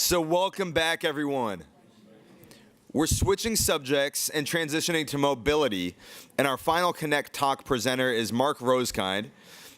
So welcome back, everyone. We're switching subjects and transitioning to mobility, and our final Connect Talk presenter is Marc Rosekind.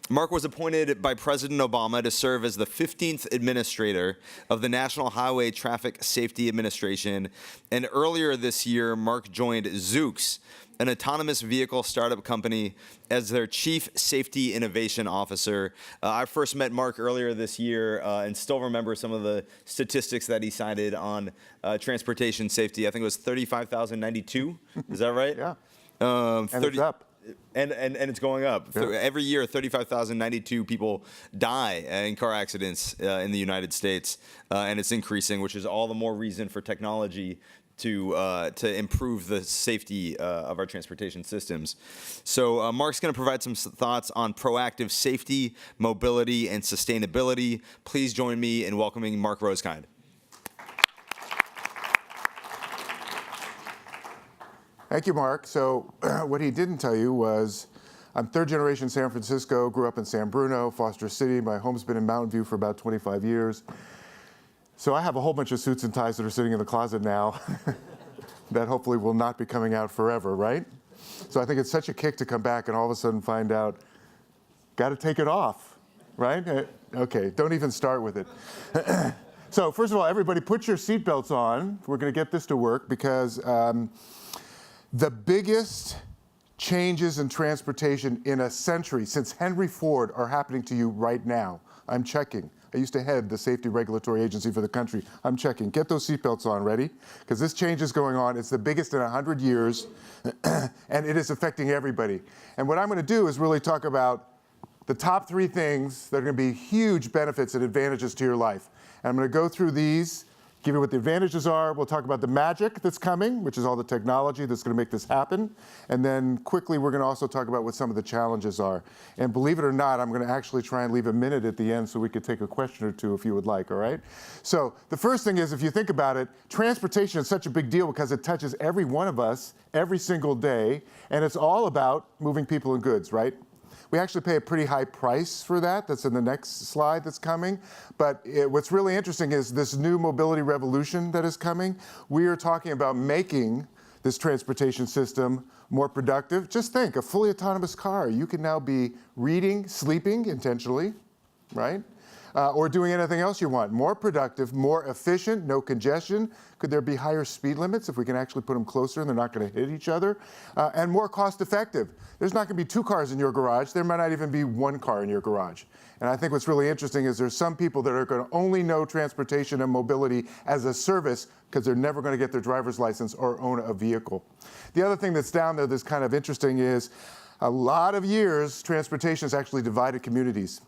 Marc was appointed by President Obama to serve as the 15th administrator of the National Highway Traffic Safety Administration, and earlier this year, Marc joined Zoox, an autonomous vehicle startup company, as their Chief Safety Innovation Officer. I first met Marc earlier this year and still remember some of the statistics that he cited on transportation safety. I think it was 35,092. Is that right? Yeah. And it's up. And it's going up. Yeah. Every year, 35,092 people die in car accidents in the United States, and it's increasing, which is all the more reason for technology to improve the safety of our transportation systems. So Marc's going to provide some thoughts on proactive safety, mobility, and sustainability. Please join me in welcoming Marc Rosekind. Thank you, Marc. So what he didn't tell you was I'm third generation San Francisco, grew up in San Bruno, Foster City. My home's been in Mountain View for about 25 years. So I have a whole bunch of suits and ties that are sitting in the closet now that hopefully will not be coming out forever, right? So I think it's such a kick to come back and all of a sudden find out, got to take it off, right? Okay, don't even start with it. So first of all, everybody put your seatbelts on. We're going to get this to work because the biggest changes in transportation in a century since Henry Ford are happening to you right now. I'm checking. I used to head the safety regulatory agency for the country. I'm checking. Get those seatbelts on, ready? Because this change is going on. It's the biggest in 100 years, and it is affecting everybody. And what I'm going to do is really talk about the top 3 things that are going to be huge benefits and advantages to your life. And I'm going to go through these, give you what the advantages are. We'll talk about the magic that's coming, which is all the technology that's going to make this happen. And then quickly, we're going to also talk about what some of the challenges are. And believe it or not, I'm going to actually try and leave a minute at the end so we could take a question or two if you would like, all right? So the first thing is, if you think about it, transportation is such a big deal because it touches every one of us every single day. And it's all about moving people and goods, right? We actually pay a pretty high price for that. That's in the next slide that's coming. But what's really interesting is this new mobility revolution that is coming. We are talking about making this transportation system more productive. Just think, a fully autonomous car. You can now be reading, sleeping intentionally, right? Or doing anything else you want. More productive, more efficient, no congestion. Could there be higher speed limits if we can actually put them closer and they're not going to hit each other? And more cost effective. There's not going to be 2 cars in your garage. There might not even be 1 car in your garage. And I think what's really interesting is there's some people that are going to only know transportation and mobility as a service because they're never going to get their driver's license or own a vehicle. The other thing that's down there that's kind of interesting is a lot of years, transportation has actually divided communities,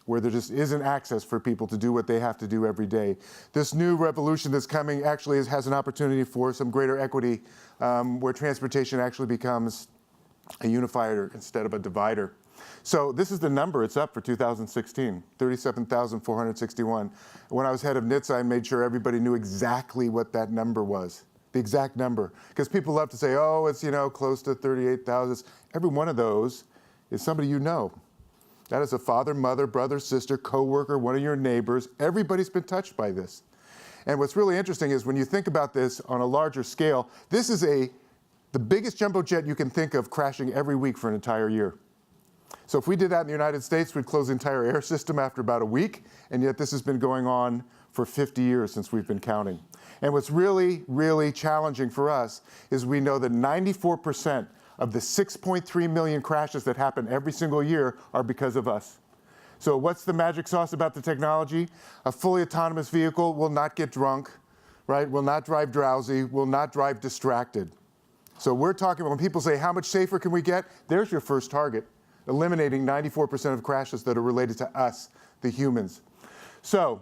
where there just isn't access for people to do what they have to do every day. This new revolution that's coming actually has an opportunity for some greater equity, where transportation actually becomes a unifier instead of a divider. So this is the number. It's up for 2016, 37,461. When I was head of NHTSA, I made sure everybody knew exactly what that number was, the exact number. Because people love to say, oh, it's close to 38,000. Every one of those is somebody you know. That is a father, mother, brother, sister, coworker, one of your neighbors. Everybody's been touched by this. And what's really interesting is when you think about this on a larger scale, this is the biggest jumbo jet you can think of crashing every week for an entire year. So if we did that in the United States, we'd close the entire air system after about a week, and yet this has been going on for 50 years since we've been counting. And what's really, really challenging for us is we know that 94% of the 6.3 million crashes that happen every single year are because of us. So what's the magic sauce about the technology? A fully autonomous vehicle will not get drunk, right? Will not drive drowsy, will not drive distracted. So we're talking about when people say, how much safer can we get? There's your first target, eliminating 94% of crashes that are related to us, the humans. So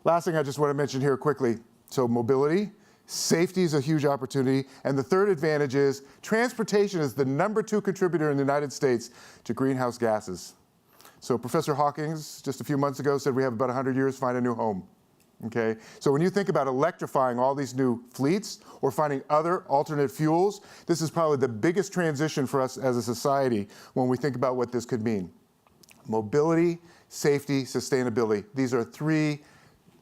last thing I just want to mention here quickly. So mobility. Safety is a huge opportunity. And the third advantage is transportation is the #2 contributor in the United States to greenhouse gases. So Professor Hawkins, just a few months ago, said we have about 100 years to find a new home. Okay? So when you think about electrifying all these new fleets or finding other alternate fuels, this is probably the biggest transition for us as a society when we think about what this could mean. Mobility, safety, sustainability. These are 3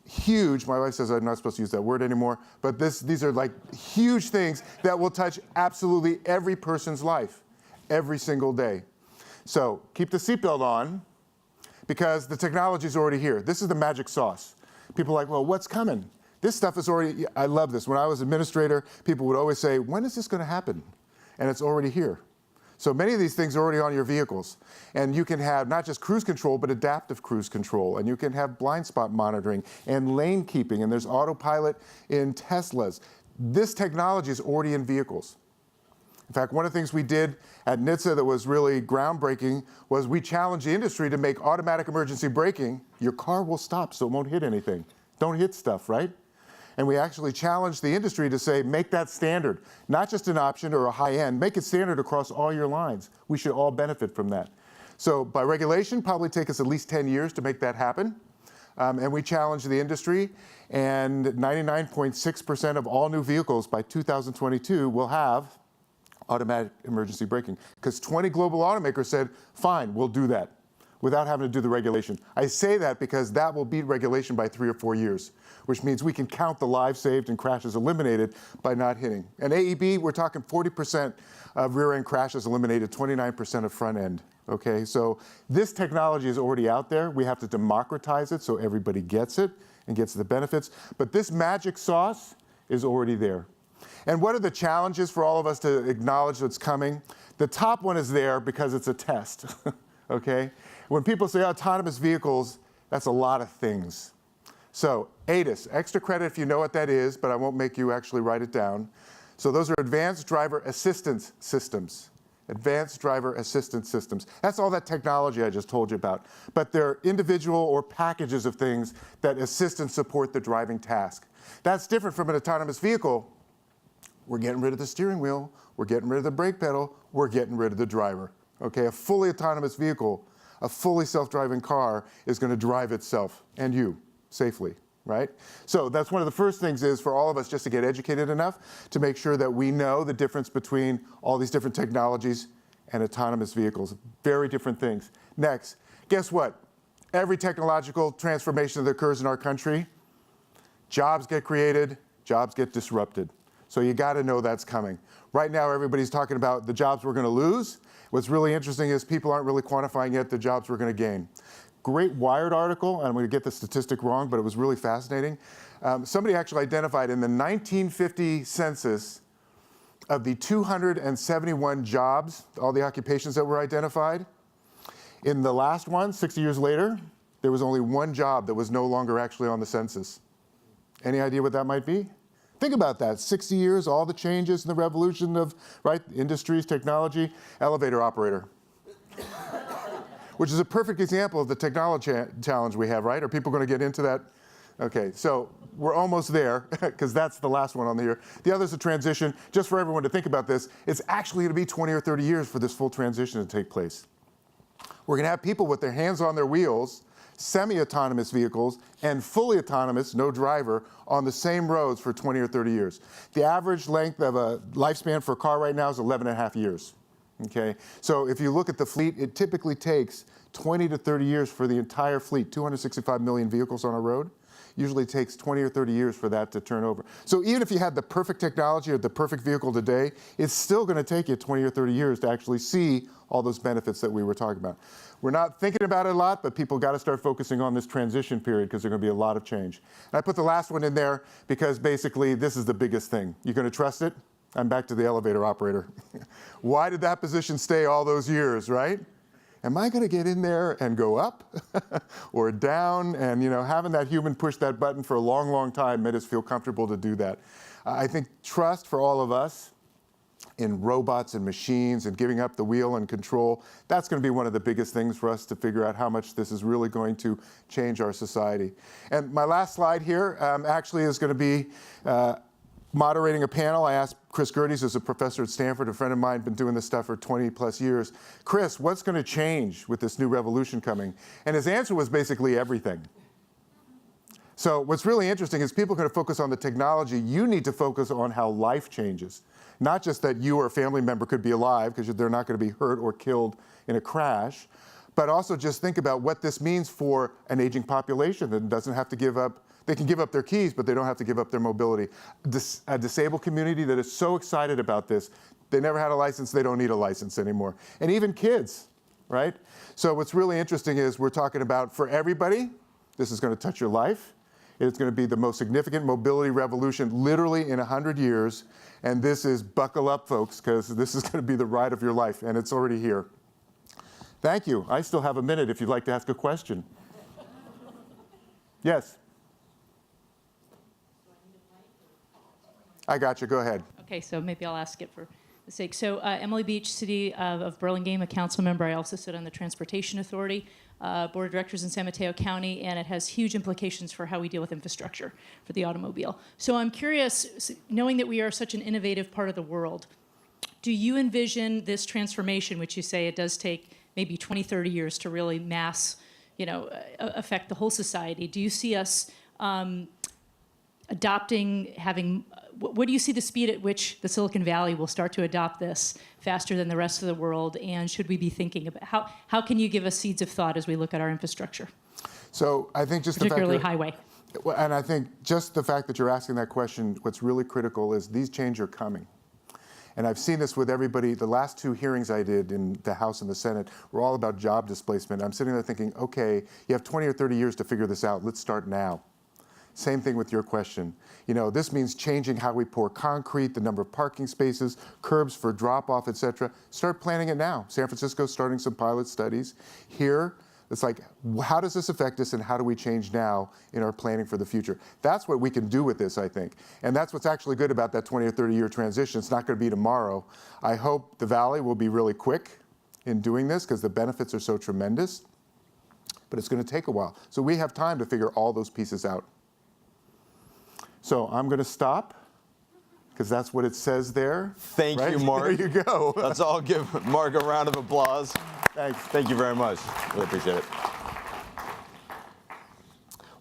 huge, my wife says I'm not supposed to use that word anymore, but these are like huge things that will touch absolutely every person's life, every single day. So keep the seatbelt on, because the technology is already here. This is the magic sauce. People are like, well, what's coming? This stuff is already, I love this. When I was administrator, people would always say, when is this going to happen? And it's already here. So many of these things are already on your vehicles. And you can have not just cruise control, but adaptive cruise control. And you can have blind spot monitoring and lane keeping. And there's autopilot in Teslas. This technology is already in vehicles. In fact, one of the things we did at NHTSA that was really groundbreaking was we challenged the industry to make automatic emergency braking. Your car will stop so it won't hit anything. Don't hit stuff, right? And we actually challenged the industry to say, make that standard, not just an option or a high end, make it standard across all your lines. We should all benefit from that. So by regulation, probably take us at least 10 years to make that happen. And we challenged the industry, and 99.6% of all new vehicles by 2022 will have automatic emergency braking. Because 20 global automakers said, fine, we'll do that, without having to do the regulation. I say that because that will beat regulation by 3 or 4 years, which means we can count the lives saved and crashes eliminated by not hitting. And AEB, we're talking 40% of rear end crashes eliminated, 29% of front end. Okay, so this technology is already out there. We have to democratize it so everybody gets it and gets the benefits. But this magic sauce is already there. And what are the challenges for all of us to acknowledge what's coming? The top one is there because it's a test, okay? When people say autonomous vehicles, that's a lot of things. So ADAS, extra credit if you know what that is, but I won't make you actually write it down. So those are advanced driver assistance systems. Advanced driver assistance systems. That's all that technology I just told you about. But they're individual or packages of things that assist and support the driving task. That's different from an autonomous vehicle. We're getting rid of the steering wheel. We're getting rid of the brake pedal. We're getting rid of the driver. Okay, a fully autonomous vehicle, a fully self-driving car is going to drive itself and you safely, right? So that's one of the first things is for all of us just to get educated enough to make sure that we know the difference between all these different technologies and autonomous vehicles. Very different things. Next, guess what? Every technological transformation that occurs in our country, jobs get created, jobs get disrupted. So you got to know that's coming. Right now, everybody's talking about the jobs we're going to lose. What's really interesting is people aren't really quantifying yet the jobs we're going to gain. Great Wired article, and I'm going to get the statistic wrong, but it was really fascinating. Somebody actually identified in the 1950 census of the 271 jobs, all the occupations that were identified. In the last one, 60 years later, there was only one job that was no longer actually on the census. Any idea what that might be? Think about that, 60 years, all the changes and the revolution of, right, industries, technology, elevator operator. Which is a perfect example of the technology challenge we have, right? Are people going to get into that? Okay, so we're almost there, because that's the last one on the year. The other is a transition. Just for everyone to think about this, it's actually going to be 20 or 30 years for this full transition to take place. We're going to have people with their hands on their wheels, semi-autonomous vehicles, and fully autonomous, no driver, on the same roads for 20 or 30 years. The average length of a lifespan for a car right now is 11.5 years. Okay, so if you look at the fleet, it typically takes 20 to 30 years for the entire fleet, 265 million vehicles on a road. Usually takes 20 or 30 years for that to turn over. So even if you had the perfect technology or the perfect vehicle today, it's still going to take you 20 or 30 years to actually see all those benefits that we were talking about. We're not thinking about it a lot, but people got to start focusing on this transition period because there's going to be a lot of change. And I put the last one in there because basically this is the biggest thing. You going to trust it? I'm back to the elevator operator. Why did that position stay all those years, right? Am I going to get in there and go up or down? And having that human push that button for a long, long time made us feel comfortable to do that. I think trust for all of us in robots and machines and giving up the wheel and control, that's going to be one of the biggest things for us to figure out how much this is really going to change our society. And my last slide here actually is going to be moderating a panel. I asked Chris Gerdes, who's a professor at Stanford, a friend of mine, been doing this stuff for 20 plus years. Chris, what's going to change with this new revolution coming? And his answer was basically everything. So what's really interesting is people are going to focus on the technology. You need to focus on how life changes. Not just that you or a family member could be alive, because they're not going to be hurt or killed in a crash, but also just think about what this means for an aging population that doesn't have to give up They can give up their keys, but they don't have to give up their mobility. A disabled community that is so excited about this, they never had a license, they don't need a license anymore. And even kids, right? So what's really interesting is we're talking about for everybody, this is going to touch your life. It's going to be the most significant mobility revolution literally in 100 years. And this is buckle up, folks, because this is going to be the ride of your life, and it's already here. Thank you. I still have a minute if you'd like to ask a question. Yes? I got you. Go ahead. Okay, so maybe I'll ask it for the sake. So Emily Beach, City of Burlingame, a council member. I also sit on the Transportation Authority Board of Directors in San Mateo County, and it has huge implications for how we deal with infrastructure for the automobile. So I'm curious, knowing that we are such an innovative part of the world, do you envision this transformation, which you say it does take maybe 20, 30 years to really mass, affect the whole society? Do you see us adopting, what do you see the speed at which the Silicon Valley will start to adopt this faster than the rest of the world? And should we be thinking about, how can you give us seeds of thought as we look at our infrastructure? So I think just particularly the fact highway. And I think just the fact that you're asking that question, what's really critical is these changes are coming. And I've seen this with everybody. The last 2 hearings I did in the House and the Senate were all about job displacement. I'm sitting there thinking, okay, you have 20 or 30 years to figure this out. Let's start now. Same thing with your question. This means changing how we pour concrete, the number of parking spaces, curbs for drop-off, et cetera. Start planning it now. San Francisco's starting some pilot studies. Here, it's like, how does this affect us and how do we change now in our planning for the future? That's what we can do with this, I think. And that's what's actually good about that 20 or 30-year transition. It's not going to be tomorrow. I hope the Valley will be really quick in doing this because the benefits are so tremendous. But it's going to take a while. So we have time to figure all those pieces out. So I'm going to stop, because that's what it says there. Thank you, Marc. There you go. Let's all give Marc a round of applause. Thanks. Thank you very much. Really appreciate it.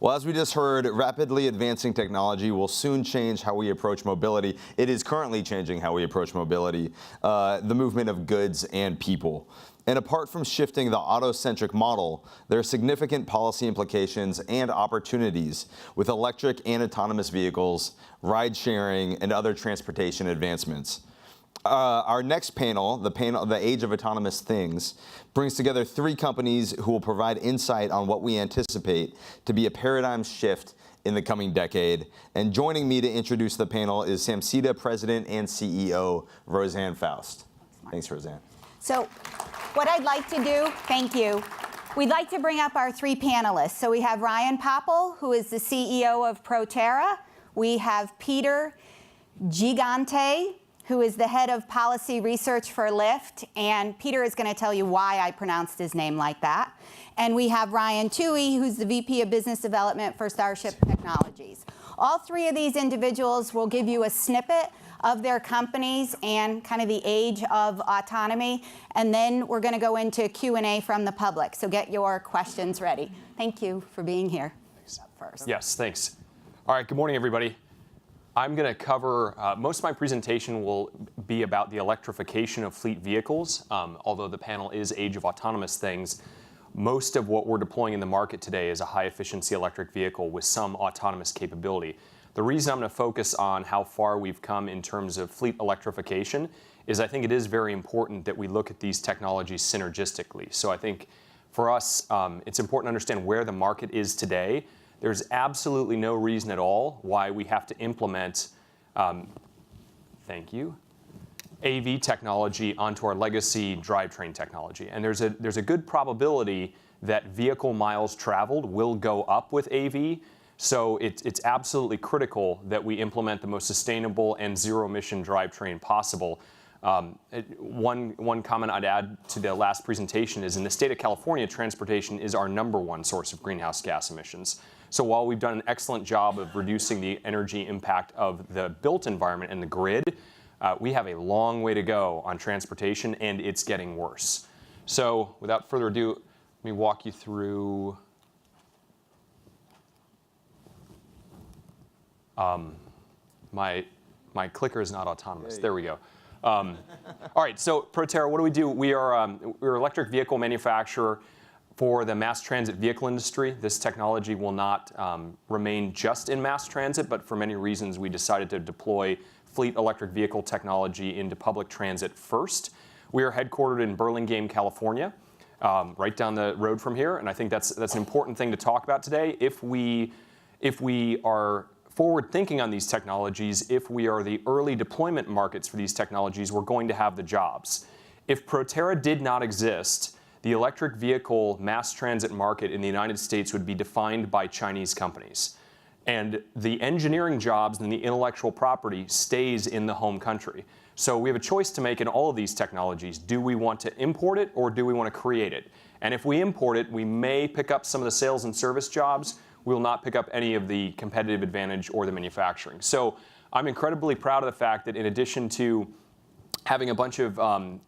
Well, as we just heard, rapidly advancing technology will soon change how we approach mobility. It is currently changing how we approach mobility, the movement of goods and people. And apart from shifting the auto-centric model, there are significant policy implications and opportunities with electric and autonomous vehicles, ride-sharing, and other transportation advancements. Our next panel, the Age of Autonomous Things, brings together 3 companies who will provide insight on what we anticipate to be a paradigm shift in the coming decade. And joining me to introduce the panel is SAMCEDA President and CEO, Rosanne Foust. Thanks, Rosanne. So what I'd like to do, thank you, we'd like to bring up our 3 panelists. So we have Ryan Popple, who is the CEO of Proterra. We have Peter Gigante, who is the head of policy research for Lyft. And Peter is going to tell you why I pronounced his name like that. And we have Ryan Tuohy, who's the VP of Business Development for Starship Technologies. All 3 of these individuals will give you a snippet of their companies and kind of the age of autonomy. And then we're going to go into Q&A from the public. So get your questions ready. Thank you for being here. Thanks. First. Yes, thanks. All right, good morning, everybody. I'm going to cover, most of my presentation will be about the electrification of fleet vehicles. Although the panel is Age of Autonomous Things, most of what we're deploying in the market today is a high-efficiency electric vehicle with some autonomous capability. The reason I'm going to focus on how far we've come in terms of fleet electrification is I think it is very important that we look at these technologies synergistically. So I think for us, it's important to understand where the market is today. There's absolutely no reason at all why we have to implement, thank you, AV technology onto our legacy drivetrain technology. And there's a good probability that vehicle miles traveled will go up with AV. So it's absolutely critical that we implement the most sustainable and zero-emission drivetrain possible. One comment I'd add to the last presentation is in the state of California, transportation is our #1 source of greenhouse gas emissions. So while we've done an excellent job of reducing the energy impact of the built environment and the grid, we have a long way to go on transportation, and it's getting worse. So without further ado, let me walk you through my clicker is not autonomous. There we go. All right, so Proterra, what do? We're an electric vehicle manufacturer. For the mass transit vehicle industry, this technology will not remain just in mass transit, but for many reasons we decided to deploy fleet electric vehicle technology into public transit first. We are headquartered in Burlingame, California, right down the road from here, and I think that's an important thing to talk about today. If we are forward thinking on these technologies, if we are the early deployment markets for these technologies, we're going to have the jobs. If Proterra did not exist, the electric vehicle mass transit market in the United States would be defined by Chinese companies. And the engineering jobs and the intellectual property stays in the home country. So we have a choice to make in all of these technologies. Do we want to import it or do we want to create it? And if we import it, we may pick up some of the sales and service jobs. We will not pick up any of the competitive advantage or the manufacturing. So I'm incredibly proud of the fact that in addition to having a bunch of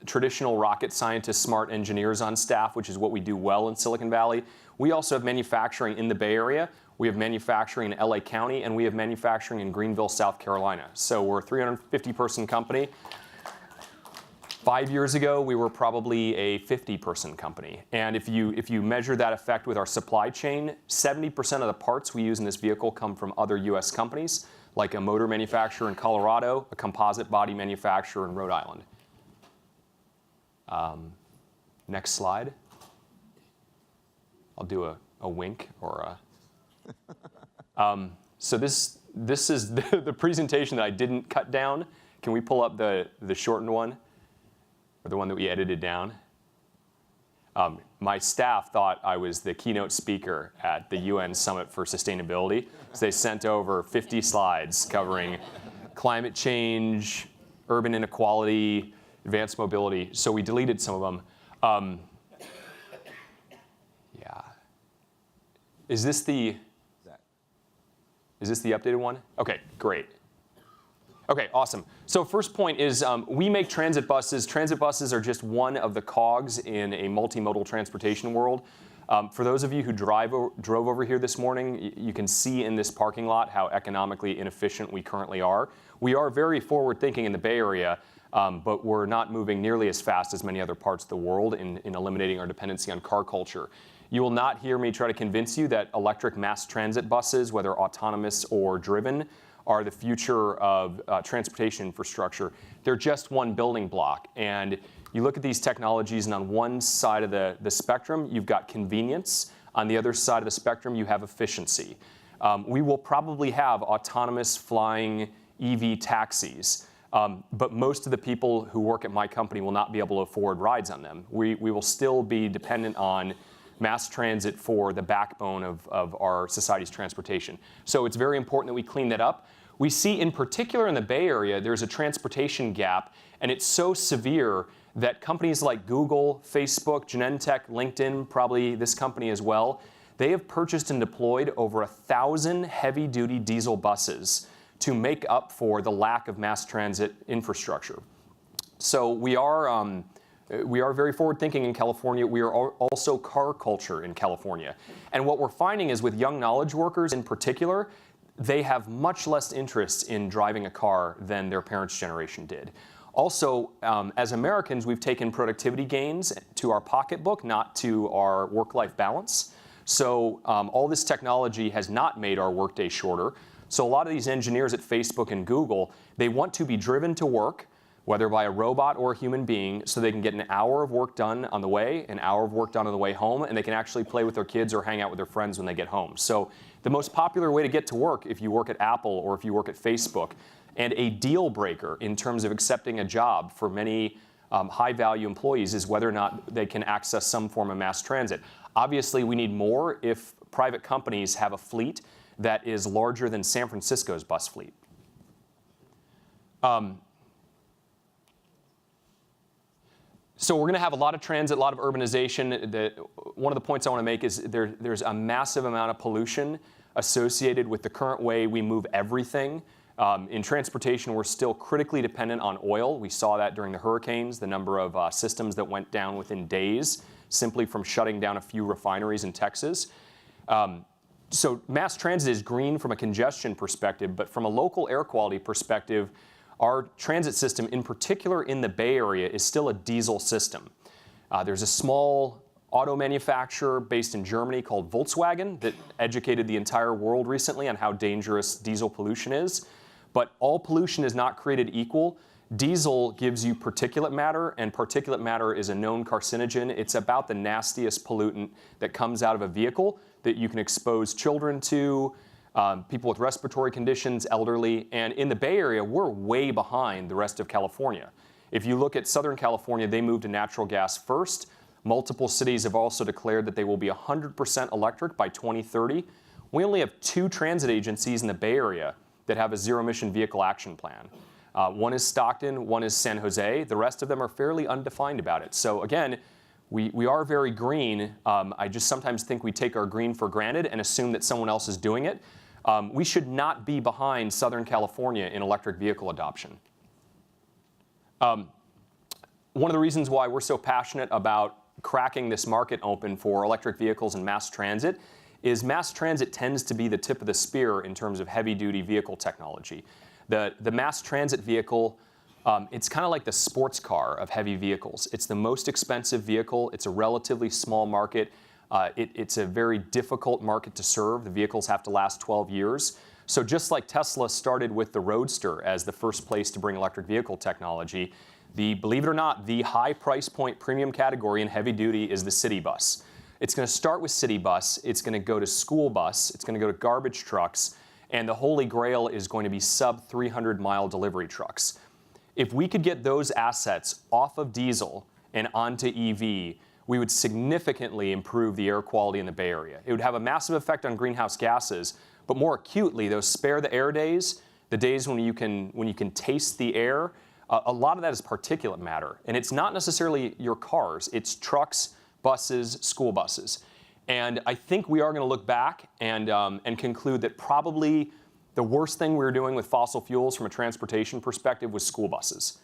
traditional rocket scientists, smart engineers on staff, which is what we do well in Silicon Valley, we also have manufacturing in the Bay Area. We have manufacturing in LA County, and we have manufacturing in Greenville, South Carolina. So we're a 350-person company. 5 years ago, we were probably a 50-person company. And if you measure that effect with our supply chain, 70% of the parts we use in this vehicle come from other US companies, like a motor manufacturer in Colorado, a composite body manufacturer in Rhode Island. Next slide. I'll do a wink or a... So this is the presentation that I didn't cut down. Can we pull up the shortened one? Or the one that we edited down? My staff thought I was the keynote speaker at the UN Summit for Sustainability. So they sent over 50 slides covering climate change, urban inequality, advanced mobility. So we deleted some of them. Yeah. Is this the updated one? Okay, great. Okay, awesome. So first point is we make transit buses. Transit buses are just one of the cogs in a multimodal transportation world. For those of you who drove over here this morning, you can see in this parking lot how economically inefficient we currently are. We are very forward thinking in the Bay Area, but we're not moving nearly as fast as many other parts of the world in eliminating our dependency on car culture. You will not hear me try to convince you that electric mass transit buses, whether autonomous or driven, are the future of transportation infrastructure. They're just one building block. And you look at these technologies, and on one side of the spectrum, you've got convenience. On the other side of the spectrum, you have efficiency. We will probably have autonomous flying EV taxis, but most of the people who work at my company will not be able to afford rides on them. We will still be dependent on mass transit for the backbone of our society's transportation. So it's very important that we clean that up. We see in particular in the Bay Area, there's a transportation gap, and it's so severe that companies like Google, Facebook, Genentech, LinkedIn, probably this company as well, they have purchased and deployed over 1,000 heavy-duty diesel buses to make up for the lack of mass transit infrastructure. So we are very forward-thinking in California. We are also car culture in California. And what we're finding is with young knowledge workers in particular, they have much less interest in driving a car than their parents' generation did. Also, as Americans, we've taken productivity gains to our pocketbook, not to our work-life balance. So all this technology has not made our workday shorter. So a lot of these engineers at Facebook and Google, they want to be driven to work, whether by a robot or a human being, so they can get an hour of work done on the way, an hour of work done on the way home, and they can actually play with their kids or hang out with their friends when they get home. So the most popular way to get to work, if you work at Apple or if you work at Facebook, and a deal breaker in terms of accepting a job for many high-value employees is whether or not they can access some form of mass transit. Obviously, we need more if private companies have a fleet that is larger than San Francisco's bus fleet. So we're going to have a lot of transit, a lot of urbanization. One of the points I want to make is there's a massive amount of pollution associated with the current way we move everything. In transportation, we're still critically dependent on oil. We saw that during the hurricanes, the number of systems that went down within days simply from shutting down a few refineries in Texas. So mass transit is green from a congestion perspective, but from a local air quality perspective, our transit system, in particular in the Bay Area, is still a diesel system. There's a small auto manufacturer based in Germany called Volkswagen that educated the entire world recently on how dangerous diesel pollution is. But all pollution is not created equal. Diesel gives you particulate matter, and particulate matter is a known carcinogen. It's about the nastiest pollutant that comes out of a vehicle that you can expose children to, people with respiratory conditions, elderly. And in the Bay Area, we're way behind the rest of California. If you look at Southern California, they moved to natural gas first. Multiple cities have also declared that they will be 100% electric by 2030. We only have 2 transit agencies in the Bay Area that have a zero-emission vehicle action plan. One is Stockton, one is San Jose. The rest of them are fairly undefined about it. So again, we are very green. I just sometimes think we take our green for granted and assume that someone else is doing it. We should not be behind Southern California in electric vehicle adoption. One of the reasons why we're so passionate about cracking this market open for electric vehicles and mass transit is mass transit tends to be the tip of the spear in terms of heavy-duty vehicle technology. The mass transit vehicle, it's kind of like the sports car of heavy vehicles. It's the most expensive vehicle. It's a relatively small market. It's a very difficult market to serve. The vehicles have to last 12 years. So just like Tesla started with the Roadster as the first place to bring electric vehicle technology, believe it or not, the high price point premium category in heavy duty is the city bus. It's going to start with city bus. It's going to go to school bus. It's going to go to garbage trucks. And the holy grail is going to be sub 300-mile delivery trucks. If we could get those assets off of diesel and onto EV, we would significantly improve the air quality in the Bay Area. It would have a massive effect on greenhouse gases, but more acutely, those spare the air days, the days when you can taste the air, a lot of that is particulate matter. And it's not necessarily your cars, it's trucks, buses, school buses. And I think we are going to look back and conclude that probably the worst thing we were doing with fossil fuels from a transportation perspective was school buses.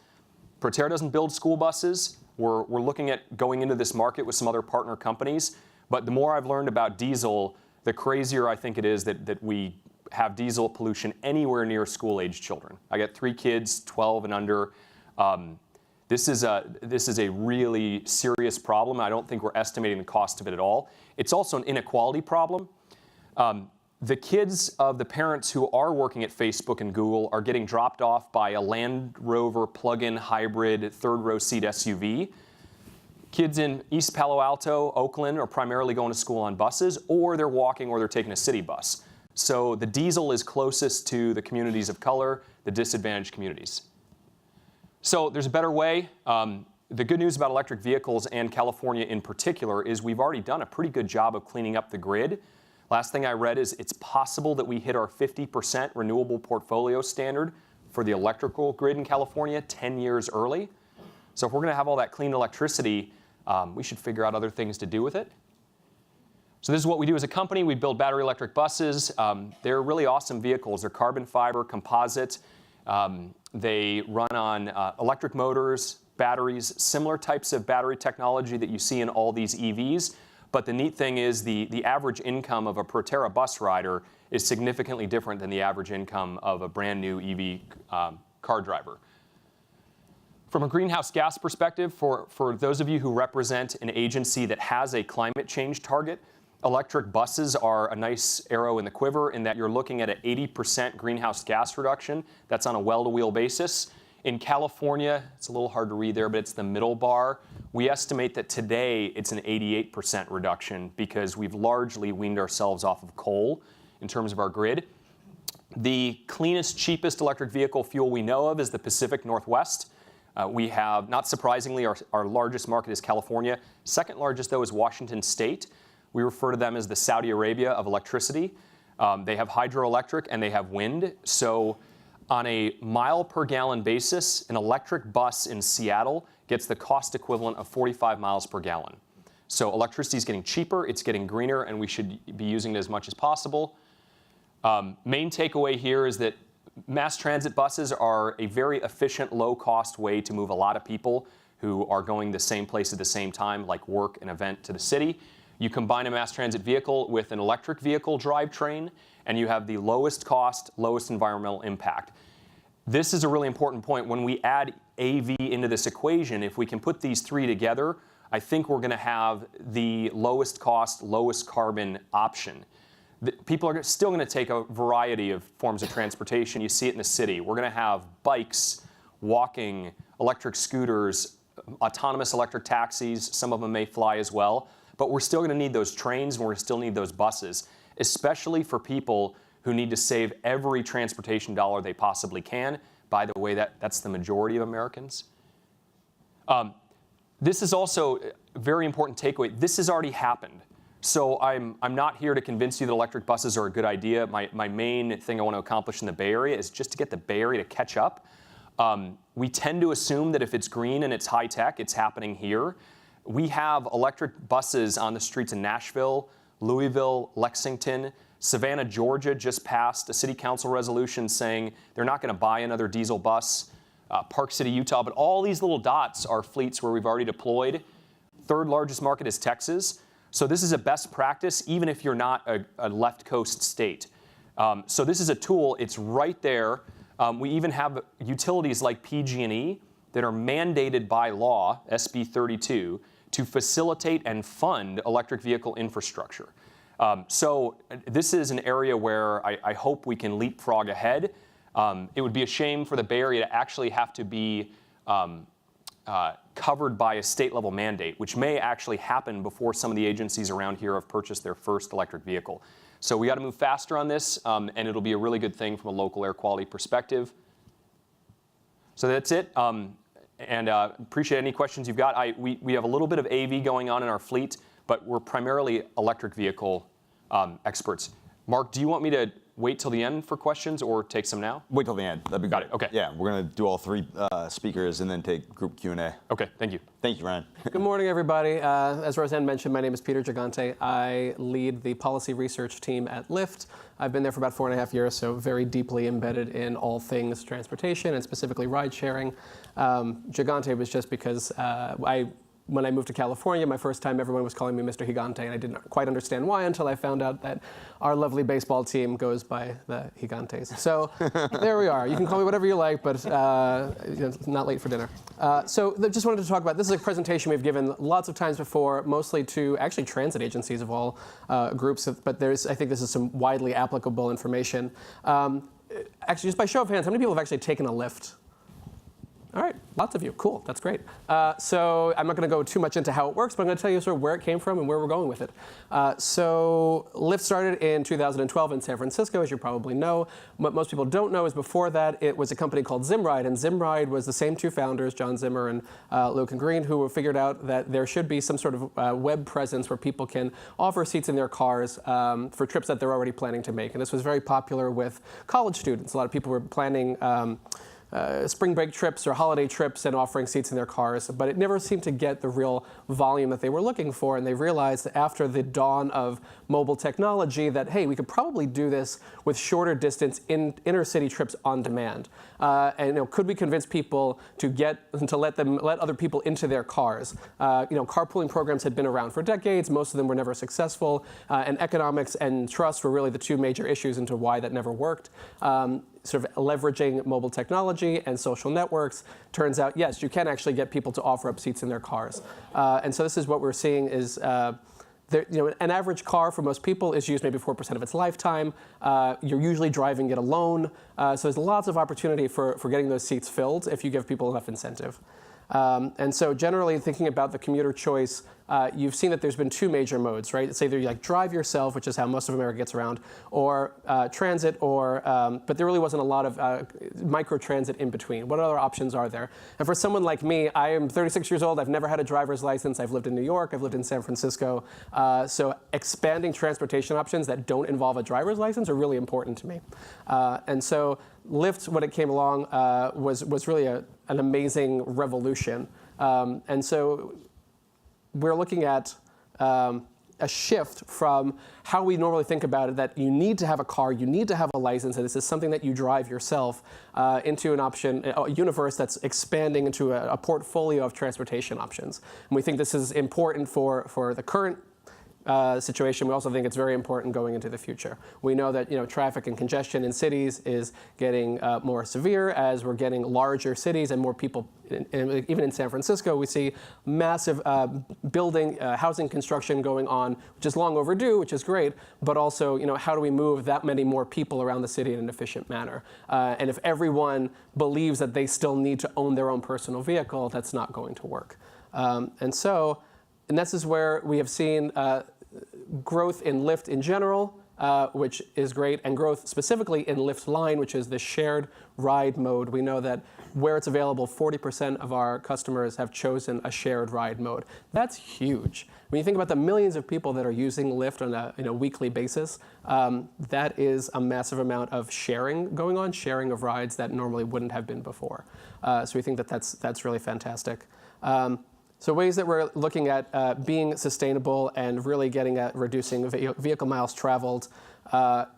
Proterra doesn't build school buses. We're looking at going into this market with some other partner companies. But the more I've learned about diesel, the crazier I think it is that we have diesel pollution anywhere near school-age children. I got 3 kids, 12 and under. This is a really serious problem. I don't think we're estimating the cost of it at all. It's also an inequality problem. The kids of the parents who are working at Facebook and Google are getting dropped off by a Land Rover plug-in hybrid third-row seat SUV. Kids in East Palo Alto, Oakland are primarily going to school on buses, or they're walking or they're taking a city bus. So the diesel is closest to the communities of color, the disadvantaged communities. So there's a better way. The good news about electric vehicles and California in particular is we've already done a pretty good job of cleaning up the grid. Last thing I read is it's possible that we hit our 50% renewable portfolio standard for the electrical grid in California 10 years early. So if we're going to have all that clean electricity, we should figure out other things to do with it. So this is what we do as a company. We build battery electric buses. They're really awesome vehicles. They're carbon fiber, composite. They run on electric motors, batteries, similar types of battery technology that you see in all these EVs. But the neat thing is the average income of a Proterra bus rider is significantly different than the average income of a brand new EV car driver. From a greenhouse gas perspective, for those of you who represent an agency that has a climate change target, electric buses are a nice arrow in the quiver in that you're looking at an 80% greenhouse gas reduction. That's on a well-to-wheel basis. In California, it's a little hard to read there, but it's the middle bar. We estimate that today it's an 88% reduction because we've largely weaned ourselves off of coal in terms of our grid. The cleanest, cheapest electric vehicle fuel we know of is the Pacific Northwest. We have, not surprisingly, our largest market is California. Second largest, though, is Washington State. We refer to them as the Saudi Arabia of electricity. They have hydroelectric and they have wind. So on a mile per gallon basis, an electric bus in Seattle gets the cost equivalent of 45 miles per gallon. So electricity is getting cheaper, it's getting greener, and we should be using it as much as possible. Main takeaway here is that mass transit buses are a very efficient, low-cost way to move a lot of people who are going the same place at the same time, like work, an event to the city. You combine a mass transit vehicle with an electric vehicle drivetrain, and you have the lowest cost, lowest environmental impact. This is a really important point. When we add AV into this equation, if we can put these three together, I think we're going to have the lowest cost, lowest carbon option. People are still going to take a variety of forms of transportation. You see it in the city. We're going to have bikes, walking, electric scooters, autonomous electric taxis. Some of them may fly as well. But we're still going to need those trains, and we're going to still need those buses, especially for people who need to save every transportation dollar they possibly can. By the way, that's the majority of Americans. This is also a very important takeaway. This has already happened. So I'm not here to convince you that electric buses are a good idea. My main thing I want to accomplish in the Bay Area is just to get the Bay Area to catch up. We tend to assume that if it's green and it's high tech, it's happening here. We have electric buses on the streets in Nashville, Louisville, Lexington. Savannah, Georgia just passed a city council resolution saying they're not going to buy another diesel bus. Park City, Utah, but all these little dots are fleets where we've already deployed. Third largest market is Texas. So this is a best practice, even if you're not a left coast state. So this is a tool, it's right there. We even have utilities like PG&E that are mandated by law, SB 32, to facilitate and fund electric vehicle infrastructure. So this is an area where I hope we can leapfrog ahead. It would be a shame for the Bay Area to actually have to be covered by a state-level mandate, which may actually happen before some of the agencies around here have purchased their first electric vehicle. So we got to move faster on this, and it'll be a really good thing from a local air quality perspective. So that's it. And appreciate any questions you've got. We have a little bit of AV going on in our fleet, but we're primarily electric vehicle experts. Marc, do you want me to wait till the end for questions or take some now? Wait till the end. That'd be Got great. it. Okay. Yeah, we're going to do all three speakers and then take group Q&A. Okay, thank you. Thank you, Ryan. Good morning, everybody. As Rosanne mentioned, my name is Peter Gigante. I lead the policy research team at Lyft. I've been there for about 4.5 years, so very deeply embedded in all things transportation and specifically ride sharing. Gigante was just because when I moved to California, my first time, everyone was calling me Mr. Gigante, and I didn't quite understand why until I found out that our lovely baseball team goes by the Gigantes. So there we are. You can call me whatever you like, but not late for dinner. So just wanted to talk about, this is a presentation we've given lots of times before, mostly to actually transit agencies of all groups, but I think this is some widely applicable information. Actually, just by show of hands, how many people have actually taken a Lyft? All right, lots of you. Cool, that's great. So I'm not going to go too much into how it works, but I'm going to tell you sort of where it came from and where we're going with it. So Lyft started in 2012 in San Francisco, as you probably know. What most people don't know is before that, it was a company called Zimride, and Zimride was the same two founders, John Zimmer and Luke and Green, who figured out that there should be some sort of web presence where people can offer seats in their cars for trips that they're already planning to make. And this was very popular with college students. A lot of people were planning spring break trips or holiday trips and offering seats in their cars, but it never seemed to get the real volume that they were looking for. And they realized that after the dawn of mobile technology that, hey, we could probably do this with shorter distance inner city trips on demand. And could we convince people to let other people into their cars? Carpooling programs had been around for decades. Most of them were never successful, and economics and trust were really the two major issues into why that never worked. Sort of leveraging mobile technology and social networks, turns out, yes, you can actually get people to offer up seats in their cars. And so this is what we're seeing is, an average car for most people is used maybe 4% of its lifetime. You're usually driving it alone. So there's lots of opportunity for getting those seats filled if you give people enough incentive. And so generally thinking about the commuter choice, you've seen that there's been two major modes, right? It's either you drive yourself, which is how most of America gets around, or transit, but there really wasn't a lot of micro-transit in between. What other options are there? And for someone like me, I am 36 years old. I've never had a driver's license. I've lived in New York. I've lived in San Francisco. So expanding transportation options that don't involve a driver's license are really important to me. And so Lyft, when it came along, was really an amazing revolution. And so we're looking at a shift from how we normally think about it, that you need to have a car, you need to have a license, and this is something that you drive yourself, into an option, a universe that's expanding into a portfolio of transportation options. And we think this is important for the current situation, we also think it's very important going into the future. We know that traffic and congestion in cities is getting more severe as we're getting larger cities and more people. Even in San Francisco, we see massive building, housing construction going on, which is long overdue, which is great. But also, how do we move that many more people around the city in an efficient manner? And if everyone believes that they still need to own their own personal vehicle, that's not going to work. And this is where we have seen growth in Lyft in general, which is great, and growth specifically in Lyft Line, which is the shared ride mode. We know that where it's available, 40% of our customers have chosen a shared ride mode. That's huge. When you think about the millions of people that are using Lyft on a weekly basis, that is a massive amount of sharing going on, sharing of rides that normally wouldn't have been before. So we think that that's really fantastic. So ways that we're looking at being sustainable and really getting at reducing vehicle miles traveled,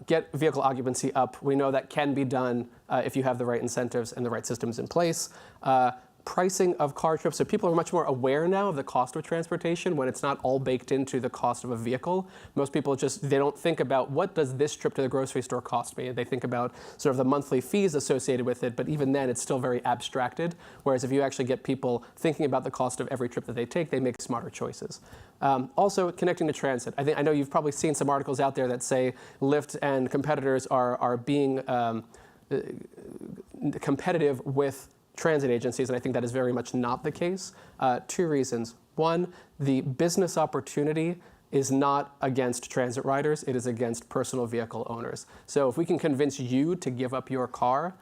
get vehicle occupancy up. We know that can be done if you have the right incentives and the right systems in place. Pricing of car trips, so people are much more aware now of the cost of transportation when it's not all baked into the cost of a vehicle. Most people they don't think about what does this trip to the grocery store cost me. They think about sort of the monthly fees associated with it, but even then it's still very abstracted. Whereas if you actually get people thinking about the cost of every trip that they take, they make smarter choices. Also, connecting to transit. I know you've probably seen some articles out there that say Lyft and competitors are being competitive with transit agencies, and I think that is very much not the case. Two reasons. One, the business opportunity is not against transit riders, it is against personal vehicle owners. So if we can convince you to give up your car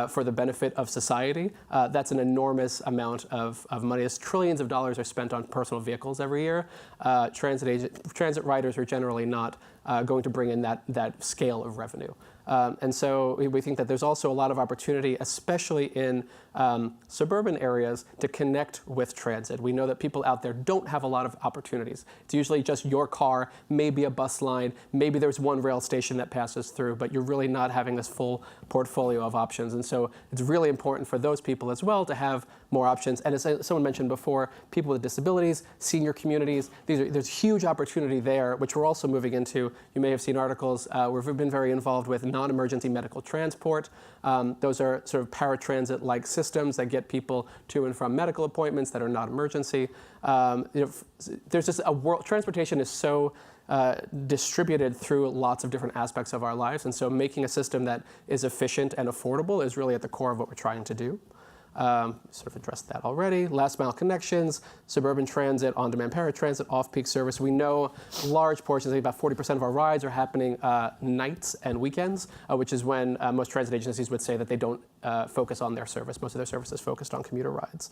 for the benefit of society, that's an enormous amount of money. As trillions of dollars are spent on personal vehicles every year, transit riders are generally not going to bring in that scale of revenue. And so we think that there's also a lot of opportunity, especially in suburban areas, to connect with transit. We know that people out there don't have a lot of opportunities. It's usually just your car, maybe a bus line, maybe there's one rail station that passes through, but you're really not having this full portfolio of options. And so it's really important for those people as well to have more options. And as someone mentioned before, people with disabilities, senior communities, there's huge opportunity there, which we're also moving into. You may have seen articles where we've been very involved with non-emergency medical transport. Those are sort of paratransit-like systems that get people to and from medical appointments that are not emergency. There's just transportation is so distributed through lots of different aspects of our lives, and so making a system that is efficient and affordable is really at the core of what we're trying to do. Sort of addressed that already. Last mile connections, suburban transit, on-demand paratransit, off-peak service. We know large portions, I think about 40% of our rides are happening nights and weekends, which is when most transit agencies would say that they don't focus on their service. Most of their service is focused on commuter rides.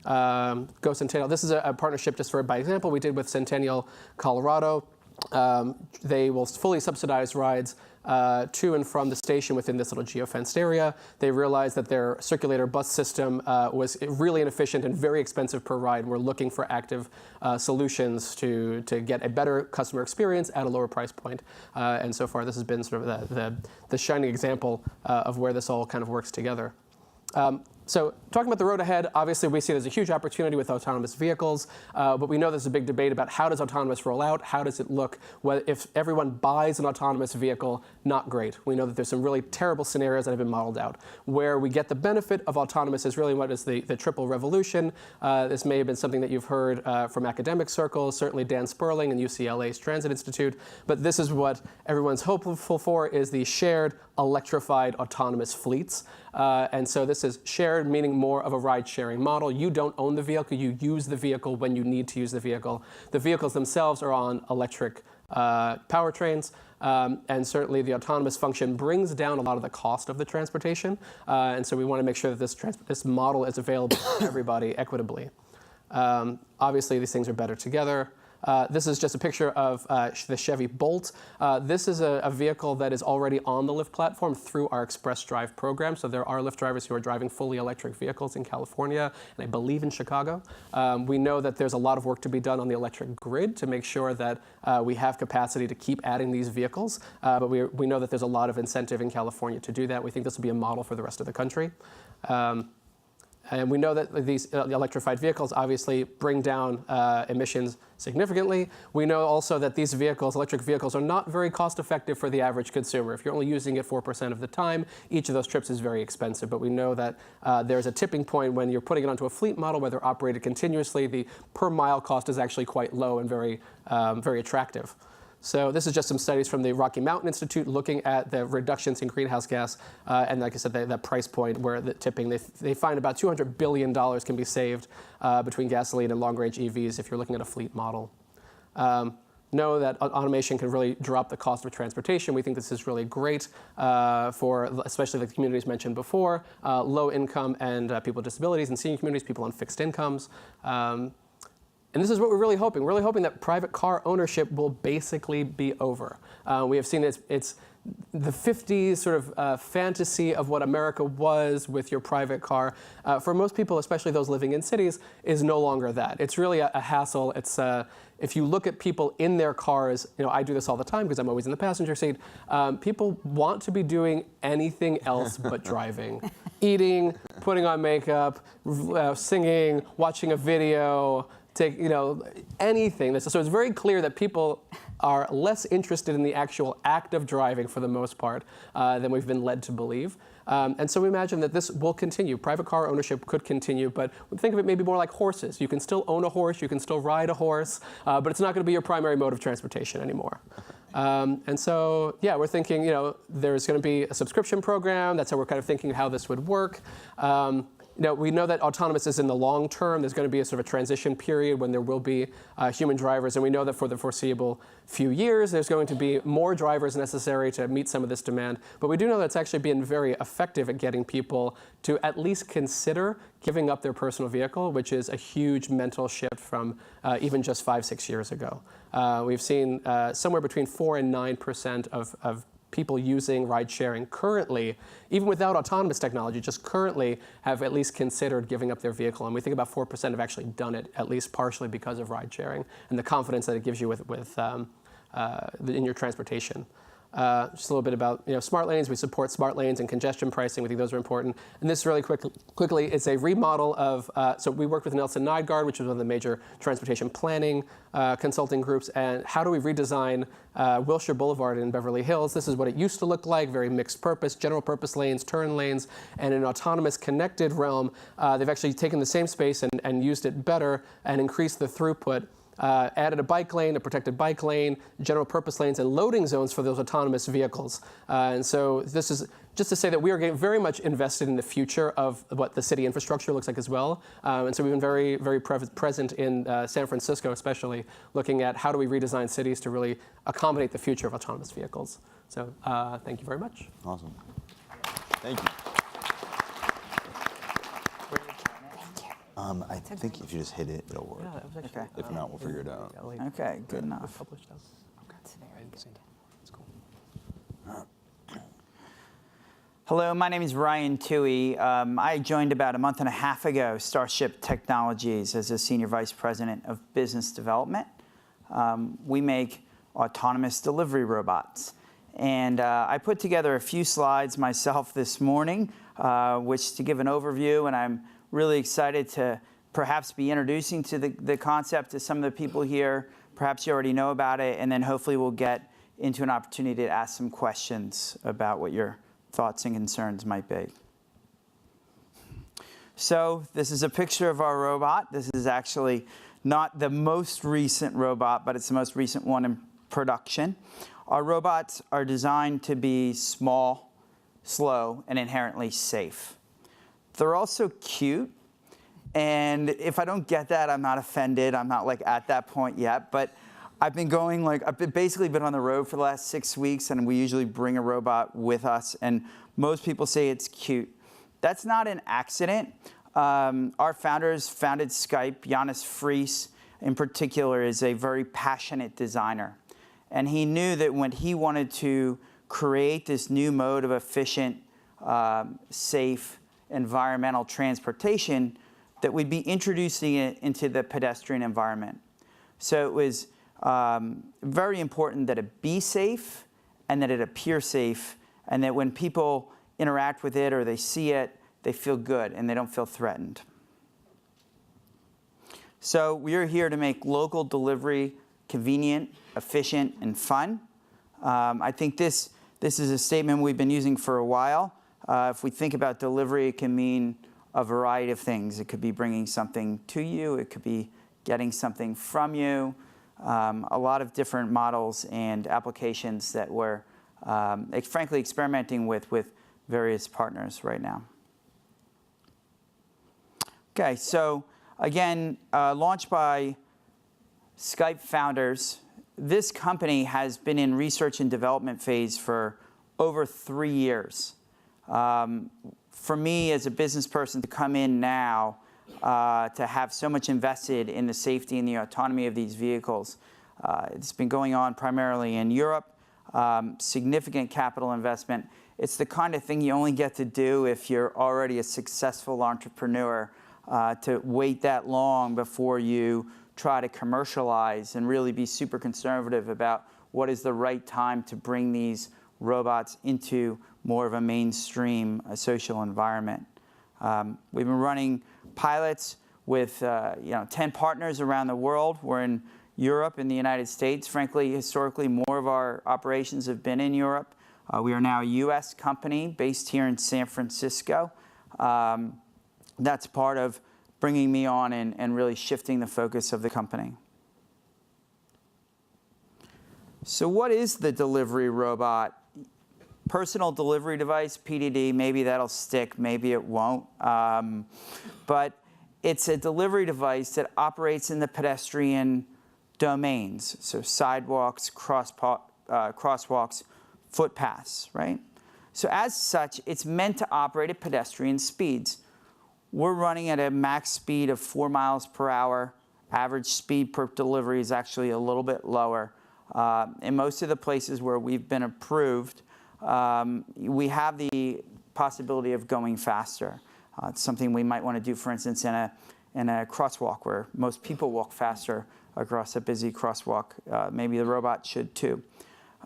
Go Centennial. This is a partnership, just by example, we did with Centennial, Colorado. They will fully subsidize rides to and from the station within this little geofenced area. They realized that their circulator bus system was really inefficient and very expensive per ride. We're looking for active solutions to get a better customer experience at a lower price point. And so far, this has been sort of the shining example of where this all kind of works together. So talking about the road ahead, obviously we see there's a huge opportunity with autonomous vehicles, but we know there's a big debate about how does autonomous roll out, how does it look, if everyone buys an autonomous vehicle, not great. We know that there's some really terrible scenarios that have been modeled out. Where we get the benefit of autonomous is really what is the triple revolution. This may have been something that you've heard from academic circles, certainly Dan Sperling and UCLA's Transit Institute, but this is what everyone's hopeful for, is the shared electrified autonomous fleets. And so this is shared, meaning more of a ride-sharing model. You don't own the vehicle, you use the vehicle when you need to use the vehicle. The vehicles themselves are on electric powertrains, and certainly the autonomous function brings down a lot of the cost of the transportation. And so we want to make sure that this model is available to everybody equitably. Obviously, these things are better together. This is just a picture of the Chevy Bolt. This is a vehicle that is already on the Lyft platform through our Express Drive program. So there are Lyft drivers who are driving fully electric vehicles in California, and I believe in Chicago. We know that there's a lot of work to be done on the electric grid to make sure that we have capacity to keep adding these vehicles. But we know that there's a lot of incentive in California to do that. We think this will be a model for the rest of the country. And we know that these electrified vehicles obviously bring down emissions significantly. We know also that these vehicles, electric vehicles, are not very cost effective for the average consumer. If you're only using it 4% of the time, each of those trips is very expensive. But we know that there's a tipping point when you're putting it onto a fleet model where they're operated continuously. The per mile cost is actually quite low and very, very attractive. So this is just some studies from the Rocky Mountain Institute looking at the reductions in greenhouse gas. And like I said, that price point where the tipping, they find about $200 billion can be saved between gasoline and long-range EVs if you're looking at a fleet model. Know that automation can really drop the cost of transportation. We think this is really great for especially the communities mentioned before, low income and people with disabilities and senior communities, people on fixed incomes. And this is what we're really hoping. We're really hoping that private car ownership will basically be over. We have seen it's the 50s sort of fantasy of what America was with your private car. For most people, especially those living in cities, is no longer that. It's really a hassle. It's if you look at people in their cars, I do this all the time because I'm always in the passenger seat. People want to be doing anything else but driving. Eating, putting on makeup, singing, watching a video, anything. So it's very clear that people are less interested in the actual act of driving for the most part than we've been led to believe. And so we imagine that this will continue. Private car ownership could continue, but think of it maybe more like horses. You can still own a horse, you can still ride a horse, but it's not going to be your primary mode of transportation anymore. And so, yeah, we're thinking, there's going to be a subscription program. That's how we're kind of thinking how this would work. We know that autonomous is in the long term. There's going to be a sort of a transition period when there will be human drivers. And we know that for the foreseeable few years, there's going to be more drivers necessary to meet some of this demand. But we do know that it's actually been very effective at getting people to at least consider giving up their personal vehicle, which is a huge mental shift from even just 5-6 years ago. We've seen somewhere between 4 and 9% of people using ride sharing currently, even without autonomous technology, just currently have at least considered giving up their vehicle. And we think about 4% have actually done it, at least partially because of ride sharing and the confidence that it gives you in your transportation. Just a little bit about smart lanes. We support smart lanes and congestion pricing. We think those are important. And this really quickly is a remodel of, so we worked with Nelson Nygaard, which is one of the major transportation planning consulting groups. And how do we redesign Wilshire Boulevard in Beverly Hills? This is what it used to look like, very mixed purpose, general purpose lanes, turn lanes. And in an autonomous connected realm, they've actually taken the same space and used it better and increased the throughput. Added a bike lane, a protected bike lane, general purpose lanes, and loading zones for those autonomous vehicles. And so this is just to say that we are getting very much invested in the future of what the city infrastructure looks like as well. And so we've been very, very present in San Francisco, especially looking at how do we redesign cities to really accommodate the future of autonomous vehicles. So thank you very much. Awesome. Thank you. I think if you just hit it, it'll work. Yeah, that was actually, Okay. If not, we'll figure it out. Okay, good enough. Published us. That's very good. That's cool. Hello, my name is Ryan Tuohy. I joined about a month and a half ago Starship Technologies as a Senior Vice President of Business Development. We make autonomous delivery robots. And I put together a few slides myself this morning, which to give an overview, and I'm really excited to perhaps be introducing to the concept to some of the people here. Perhaps you already know about it, and then hopefully we'll get into an opportunity to ask some questions about what your thoughts and concerns might be. So this is a picture of our robot. This is actually not the most recent robot, but it's the most recent one in production. Our robots are designed to be small, slow, and inherently safe. They're also cute, and if I don't get that, I'm not offended. I'm not at that point yet, but I've basically been on the road for the last 6 weeks, and we usually bring a robot with us, and most people say it's cute. That's not an accident. Our founders founded Skype. Jonas Fries, in particular, is a very passionate designer, and he knew that when he wanted to create this new mode of efficient, safe, environmental transportation, that we'd be introducing it into the pedestrian environment. So it was very important that it be safe and that it appear safe, and that when people interact with it or they see it, they feel good and they don't feel threatened. So we're here to make local delivery convenient, efficient, and fun. I think this is a statement we've been using for a while. If we think about delivery, it can mean a variety of things. It could be bringing something to you. It could be getting something from you. A lot of different models and applications that we're frankly experimenting with various partners right now. Okay, so again, launched by Skype founders. This company has been in research and development phase for over 3 years. For me, as a business person, to come in now to have so much invested in the safety and the autonomy of these vehicles, it's been going on primarily in Europe, significant capital investment. It's the kind of thing you only get to do if you're already a successful entrepreneur, to wait that long before you try to commercialize and really be super conservative about what is the right time to bring these robots into more of a mainstream social environment. We've been running pilots with 10 partners around the world. We're in Europe and the United States. Frankly, historically, more of our operations have been in Europe. We are now a US company based here in San Francisco. That's part of bringing me on and really shifting the focus of the company. So what is the delivery robot? Personal delivery device, PDD, maybe that'll stick, maybe it won't. But it's a delivery device that operates in the pedestrian domains, so sidewalks, crosswalks, footpaths, right? So as such, it's meant to operate at pedestrian speeds. We're running at a max speed of 4 miles per hour. Average speed per delivery is actually a little bit lower. In most of the places where we've been approved, we have the possibility of going faster. It's something we might want to do, for instance, in a crosswalk where most people walk faster across a busy crosswalk. Maybe the robot should too.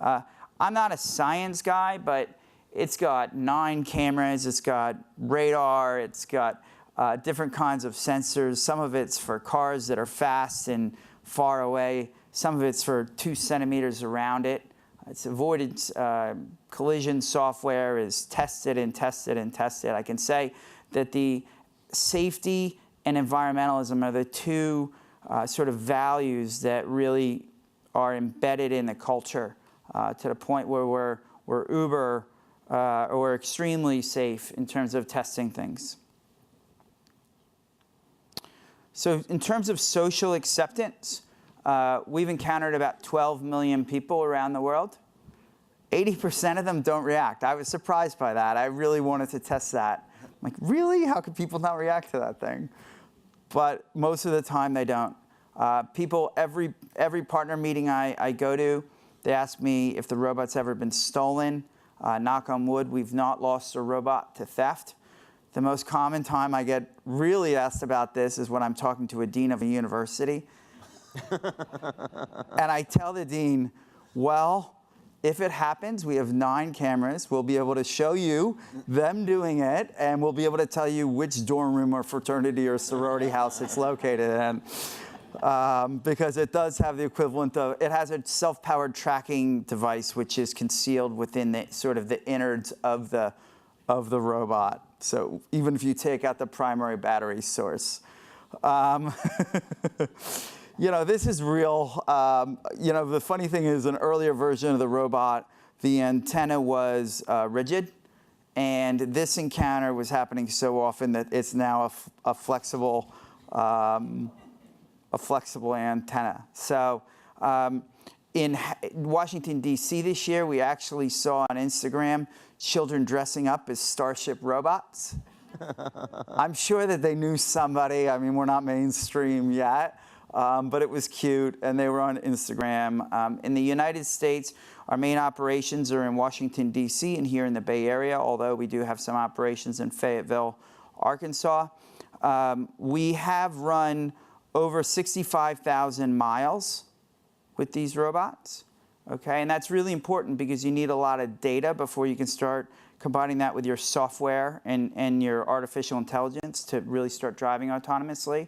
I'm not a science guy, but it's got 9 cameras, it's got radar, it's got different kinds of sensors. Some of it's for cars that are fast and far away. Some of it's for 2 centimeters around it. Its avoidance collision software is tested and tested and tested. I can say that the safety and environmentalism are the 2 sort of values that really are embedded in the culture to the point where we're uber or we're extremely safe in terms of testing things. So in terms of social acceptance, we've encountered about 12 million people around the world. 80% of them don't react. I was surprised by that. I really wanted to test that. I'm like, really? How could people not react to that thing? But most of the time they don't. People, every partner meeting I go to, they ask me if the robot's ever been stolen. Knock on wood, we've not lost a robot to theft. The most common time I get really asked about this is when I'm talking to a dean of a university. And I tell the dean, well, if it happens, we have 9 cameras. We'll be able to show you them doing it, and we'll be able to tell you which dorm room or fraternity or sorority house it's located in. Because it does have the equivalent of, it has a self-powered tracking device which is concealed within the sort of the innards of the robot. So even if you take out the primary battery source. This is real. The funny thing is, an earlier version of the robot, the antenna was rigid, and this encounter was happening so often that it's now a flexible antenna. So in Washington, D.C. this year, we actually saw on Instagram children dressing up as Starship robots. I'm sure that they knew somebody. I mean, we're not mainstream yet. But it was cute, and they were on Instagram. In the United States, our main operations are in Washington, D.C., and here in the Bay Area, although we do have some operations in Fayetteville, Arkansas. We have run over 65,000 miles with these robots, okay? And that's really important because you need a lot of data before you can start combining that with your software and your artificial intelligence to really start driving autonomously.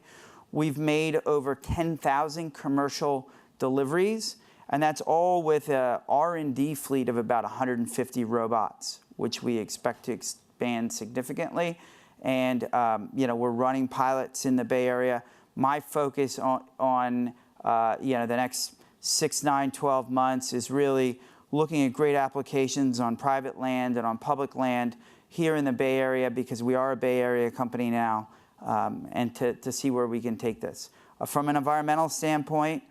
We've made over 10,000 commercial deliveries, and that's all with a R&D fleet of about 150 robots, which we expect to expand significantly. And we're running pilots in the Bay Area. My focus on the next 6, 9, 12 months is really looking at great applications on private land and on public land here in the Bay Area, because we are a Bay Area company now, and to see where we can take this. From an environmental standpoint,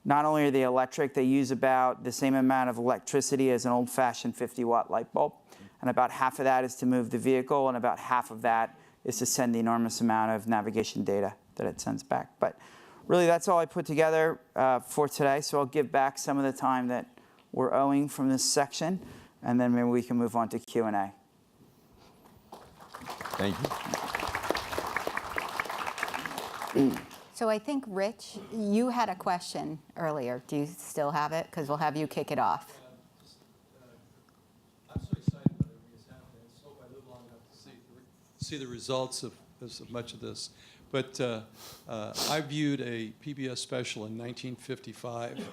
not only are they electric, they use about the same amount of electricity as an old-fashioned 50-watt light bulb, and about half of that is to move the vehicle, and about half of that is to send the enormous amount of navigation data that it sends back. But really, that's all I put together for today, so I'll give back some of the time that we're owing from this section, and then maybe we can move on to Q&A. Thank you. So I think, Rich, you had a question earlier. Do you still have it? Because we'll have you kick it off. I'm so excited about everything that's happening. I hope I live long enough to see the results of much of this. But I viewed a PBS special in 1955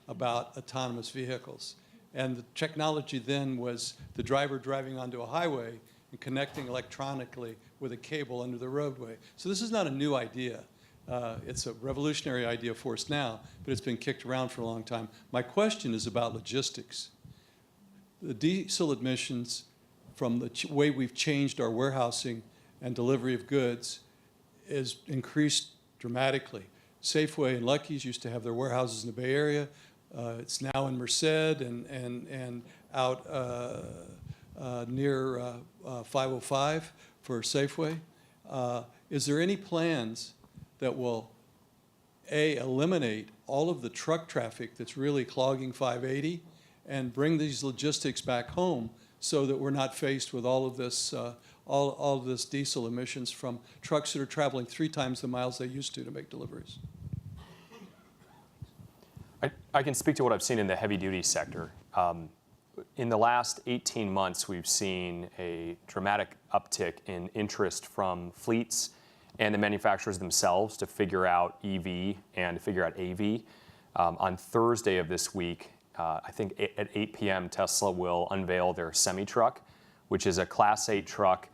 about autonomous vehicles. And the technology then was the driver driving onto a highway and connecting electronically with a cable under the roadway. So this is not a new idea. It's a revolutionary idea for us now, but it's been kicked around for a long time. My question is about logistics. The diesel emissions from the way we've changed our warehousing and delivery of goods is increased dramatically. Safeway and Lucky's used to have their warehouses in the Bay Area. It's now in Merced and out near 505 for Safeway. Is there any plans that will, A, eliminate all of the truck traffic that's really clogging 580 and bring these logistics back home so that we're not faced with all of this all of this diesel emissions from trucks that are traveling 3 times the miles they used to make deliveries? I can speak to what I've seen in the heavy-duty sector. In the last 18 months, we've seen a dramatic uptick in interest from fleets and the manufacturers themselves to figure out EV and to figure out AV. On Thursday of this week, I think at 8 p.m., Tesla will unveil their semi-truck, which is a Class 8 truck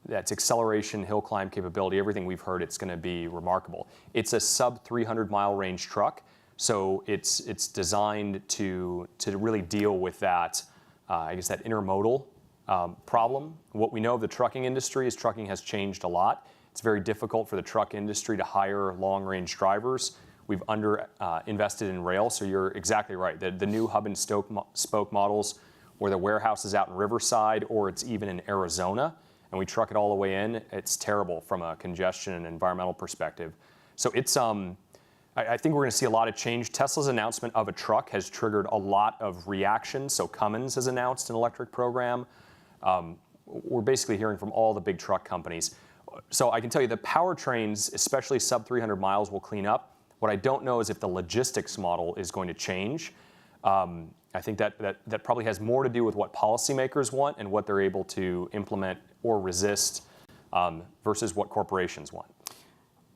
that's acceleration, hill climb capability, everything we've heard. It's going to be remarkable. It's a sub 300-mile range truck. So it's designed to really deal with that, I guess, that intermodal problem. What we know of the trucking industry is trucking has changed a lot. It's very difficult for the truck industry to hire long-range drivers. We've invested in rail, so you're exactly right. The new hub and spoke models, where the warehouse is out in Riverside or it's even in Arizona, and we truck it all the way in, it's terrible from a congestion and environmental perspective. So it's I think we're going to see a lot of change. Tesla's announcement of a truck has triggered a lot of reaction. So Cummins has announced an electric program. We're basically hearing from all the big truck companies. So I can tell you the powertrains, especially sub 300 miles, will clean up. What I don't know is if the logistics model is going to change. I think that probably has more to do with what policymakers want and what they're able to implement or resist versus what corporations want.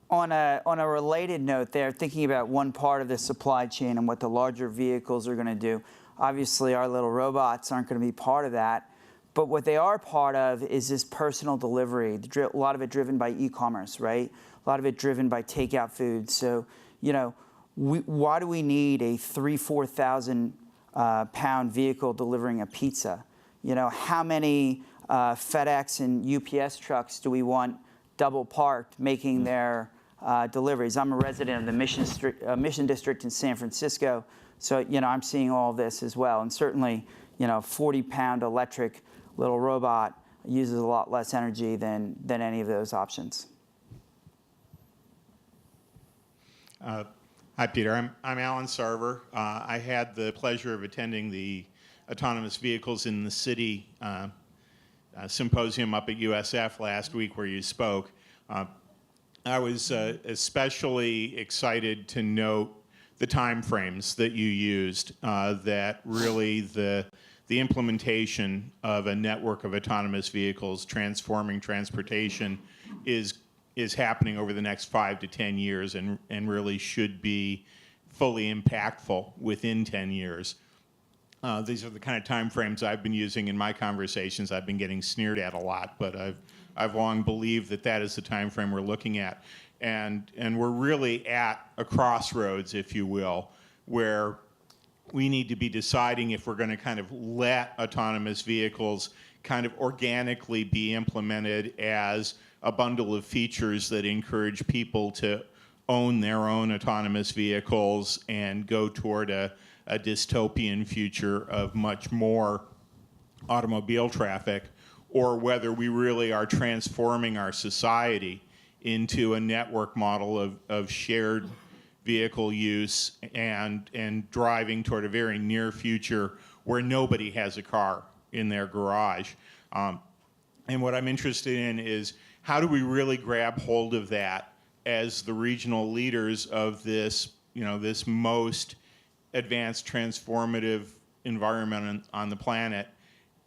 On a related note there, thinking about one part of the supply chain and what the larger vehicles are going to do, obviously our little robots aren't going to be part of that. But what they are part of is this personal delivery, a lot of it driven by e-commerce, right? A lot of it driven by takeout foods. So, why do we need a 4,000 pound vehicle delivering a pizza? How many FedEx and UPS trucks do we want double parked making their deliveries? I'm a resident of the Mission District in San Francisco, so I'm seeing all this as well. And certainly, 40-pound electric little robot uses a lot less energy than any of those options. Hi, Peter. I'm Alan Sarver. I had the pleasure of attending the Autonomous Vehicles in the City symposium up at USF last week where you spoke. I was especially excited to note the time frames that you used, that really the the implementation of a network of autonomous vehicles transforming transportation is happening over the next 5 to 10 years and really should be fully impactful within 10 years. These are the kind of time frames I've been using in my conversations. I've been getting sneered at a lot, but I've long believed that that is the time frame we're looking at. And we're really at a crossroads, if you will, where we need to be deciding if we're going to kind of let autonomous vehicles kind of organically be implemented as a bundle of features that encourage people to own their own autonomous vehicles and go toward a dystopian future of much more automobile traffic, or whether we really are transforming our society into a network model of shared vehicle use and driving toward a very near future where nobody has a car in their garage. And what I'm interested in is how do we really grab hold of that as the regional leaders of this, this most advanced transformative environment on the planet,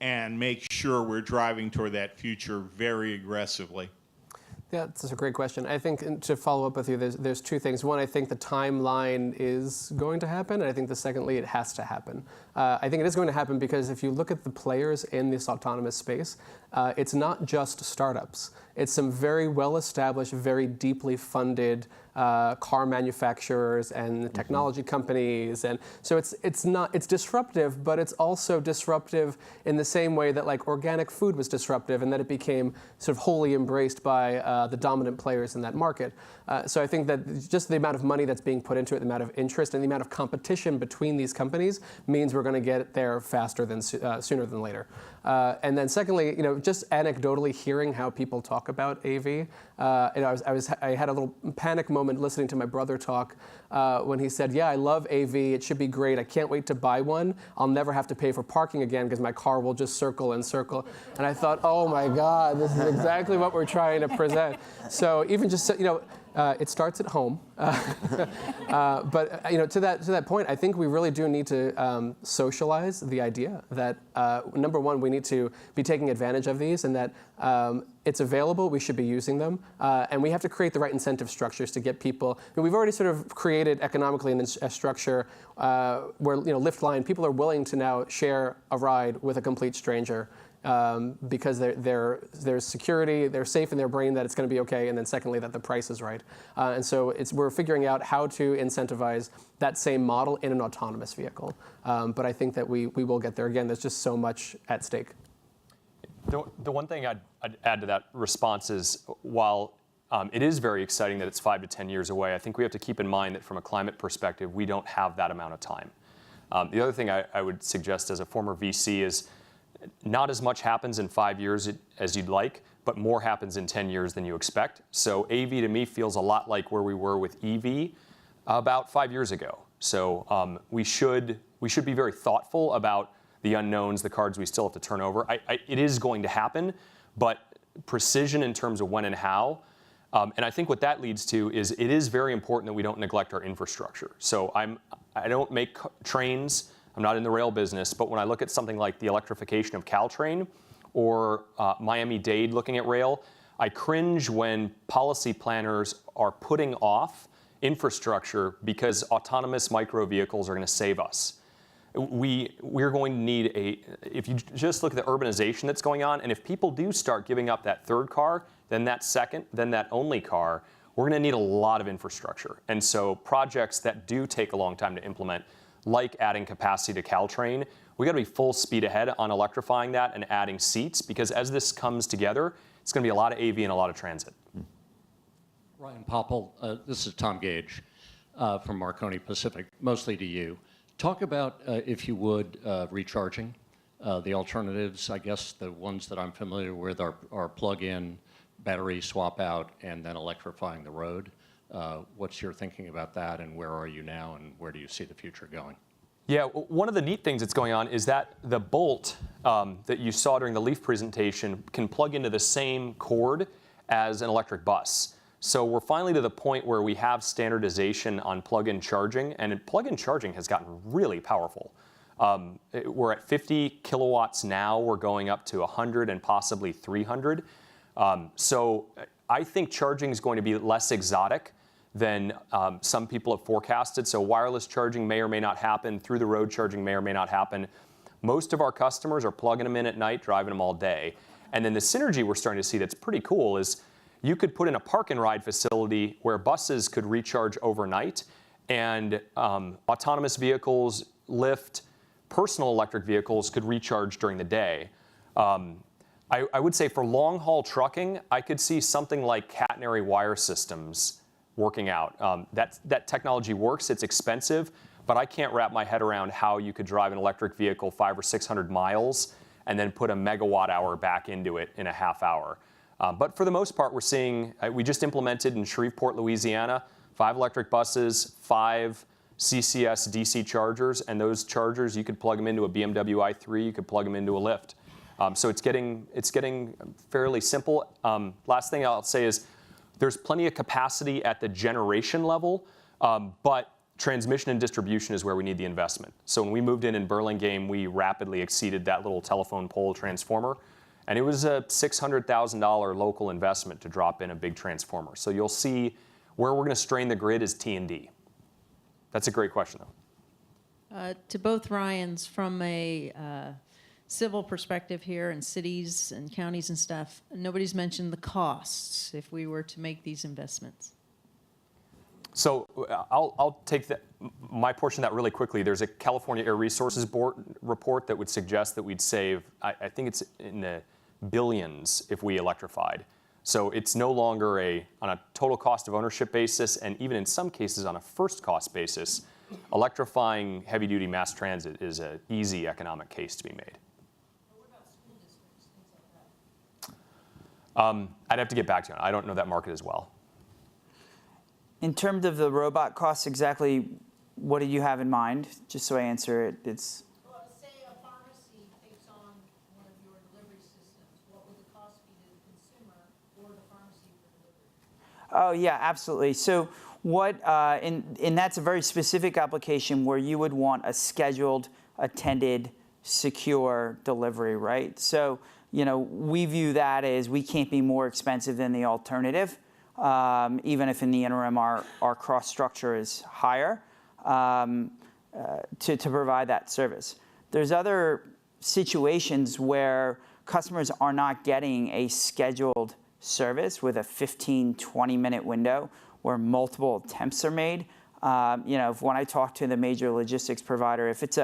and make sure we're driving toward that future very aggressively. Yeah, that's a great question. I think, to follow up with you, there's two things. One, I think the timeline is going to happen, and I think secondly, it has to happen. I think it is going to happen because if you look at the players in this autonomous space, it's not just startups. It's some very well-established, very deeply funded car manufacturers and technology companies, and so it's disruptive, but it's also disruptive in the same way that like organic food was disruptive, and that it became sort of wholly embraced by the dominant players in that market. So I think that just the amount of money that's being put into it, the amount of interest, and the amount of competition between these companies means we're going to get there faster than sooner than later. And then secondly, just anecdotally hearing how people talk about AV, I had a little panic moment listening to my brother talk when he said, "Yeah, I love AV. It should be great. I can't wait to buy one. I'll never have to pay for parking again because my car will just circle and circle." And I thought, oh my God, this is exactly what we're trying to present. So even just it starts at home, but to that point, I think we really do need to socialize the idea that number one, we need to be taking advantage of these, and that it's available. We should be using them, and we have to create the right incentive structures to get people. We've already sort of created economically a structure where Lyft Line, people are willing to now share a ride with a complete stranger. Because there's security, they're safe in their brain that it's going to be okay, and then secondly that the price is right. And so we're figuring out how to incentivize that same model in an autonomous vehicle. But I think that we will get there. Again, there's just so much at stake. The one thing I'd add to that response is, while it is very exciting that it's 5 to 10 years away, I think we have to keep in mind that from a climate perspective, we don't have that amount of time. The other thing I would suggest as a former VC is, not as much happens in 5 years as you'd like, but more happens in 10 years than you expect. So AV to me feels a lot like where we were with EV about 5 years ago. So we should be very thoughtful about the unknowns, the cards we still have to turn over. It is going to happen, but precision in terms of when and how. And I think what that leads to is it is very important that we don't neglect our infrastructure. So I don't make trains. I'm not in the rail business, but when I look at something like the electrification of Caltrain or Miami-Dade looking at rail, I cringe when policy planners are putting off infrastructure because autonomous micro vehicles are going to save us. We're going to need if you just look at the urbanization that's going on, and if people do start giving up that third car, then that second, then that only car, we're going to need a lot of infrastructure. And so projects that do take a long time to implement, like adding capacity to Caltrain, we got to be full speed ahead on electrifying that and adding seats, because as this comes together, it's going to be a lot of AV and a lot of transit. Ryan Popple, this is Tom Gage from Marconi Pacific, mostly to you. Talk about, if you would, recharging. The alternatives, I guess the ones that I'm familiar with are plug-in, battery swap out, and then electrifying the road. What's your thinking about that, and where are you now, and where do you see the future going? Yeah, one of the neat things that's going on is that the Bolt that you saw during the Leaf presentation can plug into the same cord as an electric bus. So we're finally to the point where we have standardization on plug-in charging, and plug-in charging has gotten really powerful. We're at 50 kilowatts now. We're going up to 100 and possibly 300. So I think charging is going to be less exotic than some people have forecasted. So wireless charging may or may not happen. Through the road charging may or may not happen. Most of our customers are plugging them in at night, driving them all day. And then the synergy we're starting to see that's pretty cool is you could put in a park and ride facility where buses could recharge overnight, and autonomous vehicles, Lyft, personal electric vehicles could recharge during the day. I would say for long-haul trucking, I could see something like catenary wire systems working out. That technology works. It's expensive, but I can't wrap my head around how you could drive an electric vehicle 500 or 600 miles and then put a megawatt hour back into it in a half hour. But for the most part, we're seeing, we just implemented in Shreveport, Louisiana, 5 electric buses, 5 CCS DC chargers, and those chargers, you could plug them into a BMW i3, you could plug them into a Lyft. So it's getting fairly simple. Last thing I'll say is there's plenty of capacity at the generation level, but transmission and distribution is where we need the investment. So when we moved in Burlingame, we rapidly exceeded that little telephone pole transformer. And it was a $600,000 local investment to drop in a big transformer. So you'll see where we're going to strain the grid is T&D. That's a great question, though. To both Ryans, from a civil perspective here in cities and counties and stuff, nobody's mentioned the costs if we were to make these investments. So I'll take my portion of that really quickly. There's a California Air Resources Board report that would suggest that we'd save, I think it's in the billions if we electrified. So it's no longer on a total cost of ownership basis, and even in some cases on a first cost basis, electrifying heavy duty mass transit is an easy economic case to be made. What about school districts, things like that? I'd have to get back to you on it. I don't know that market as well. In terms of the robot costs, exactly what do you have in mind? Just so I answer it, it's... Well, say a pharmacy takes on one of your delivery systems. What would the cost be to the consumer or the pharmacy for delivery? Oh, yeah, absolutely. So what, and that's a very specific application where you would want a scheduled, attended, secure delivery, right? So, we view that as we can't be more expensive than the alternative. Even if in the interim our cost structure is higher, to provide that service. There's other situations where customers are not getting a scheduled service with a 15, 20-minute window where multiple attempts are made. When I talk to the major logistics provider, if it's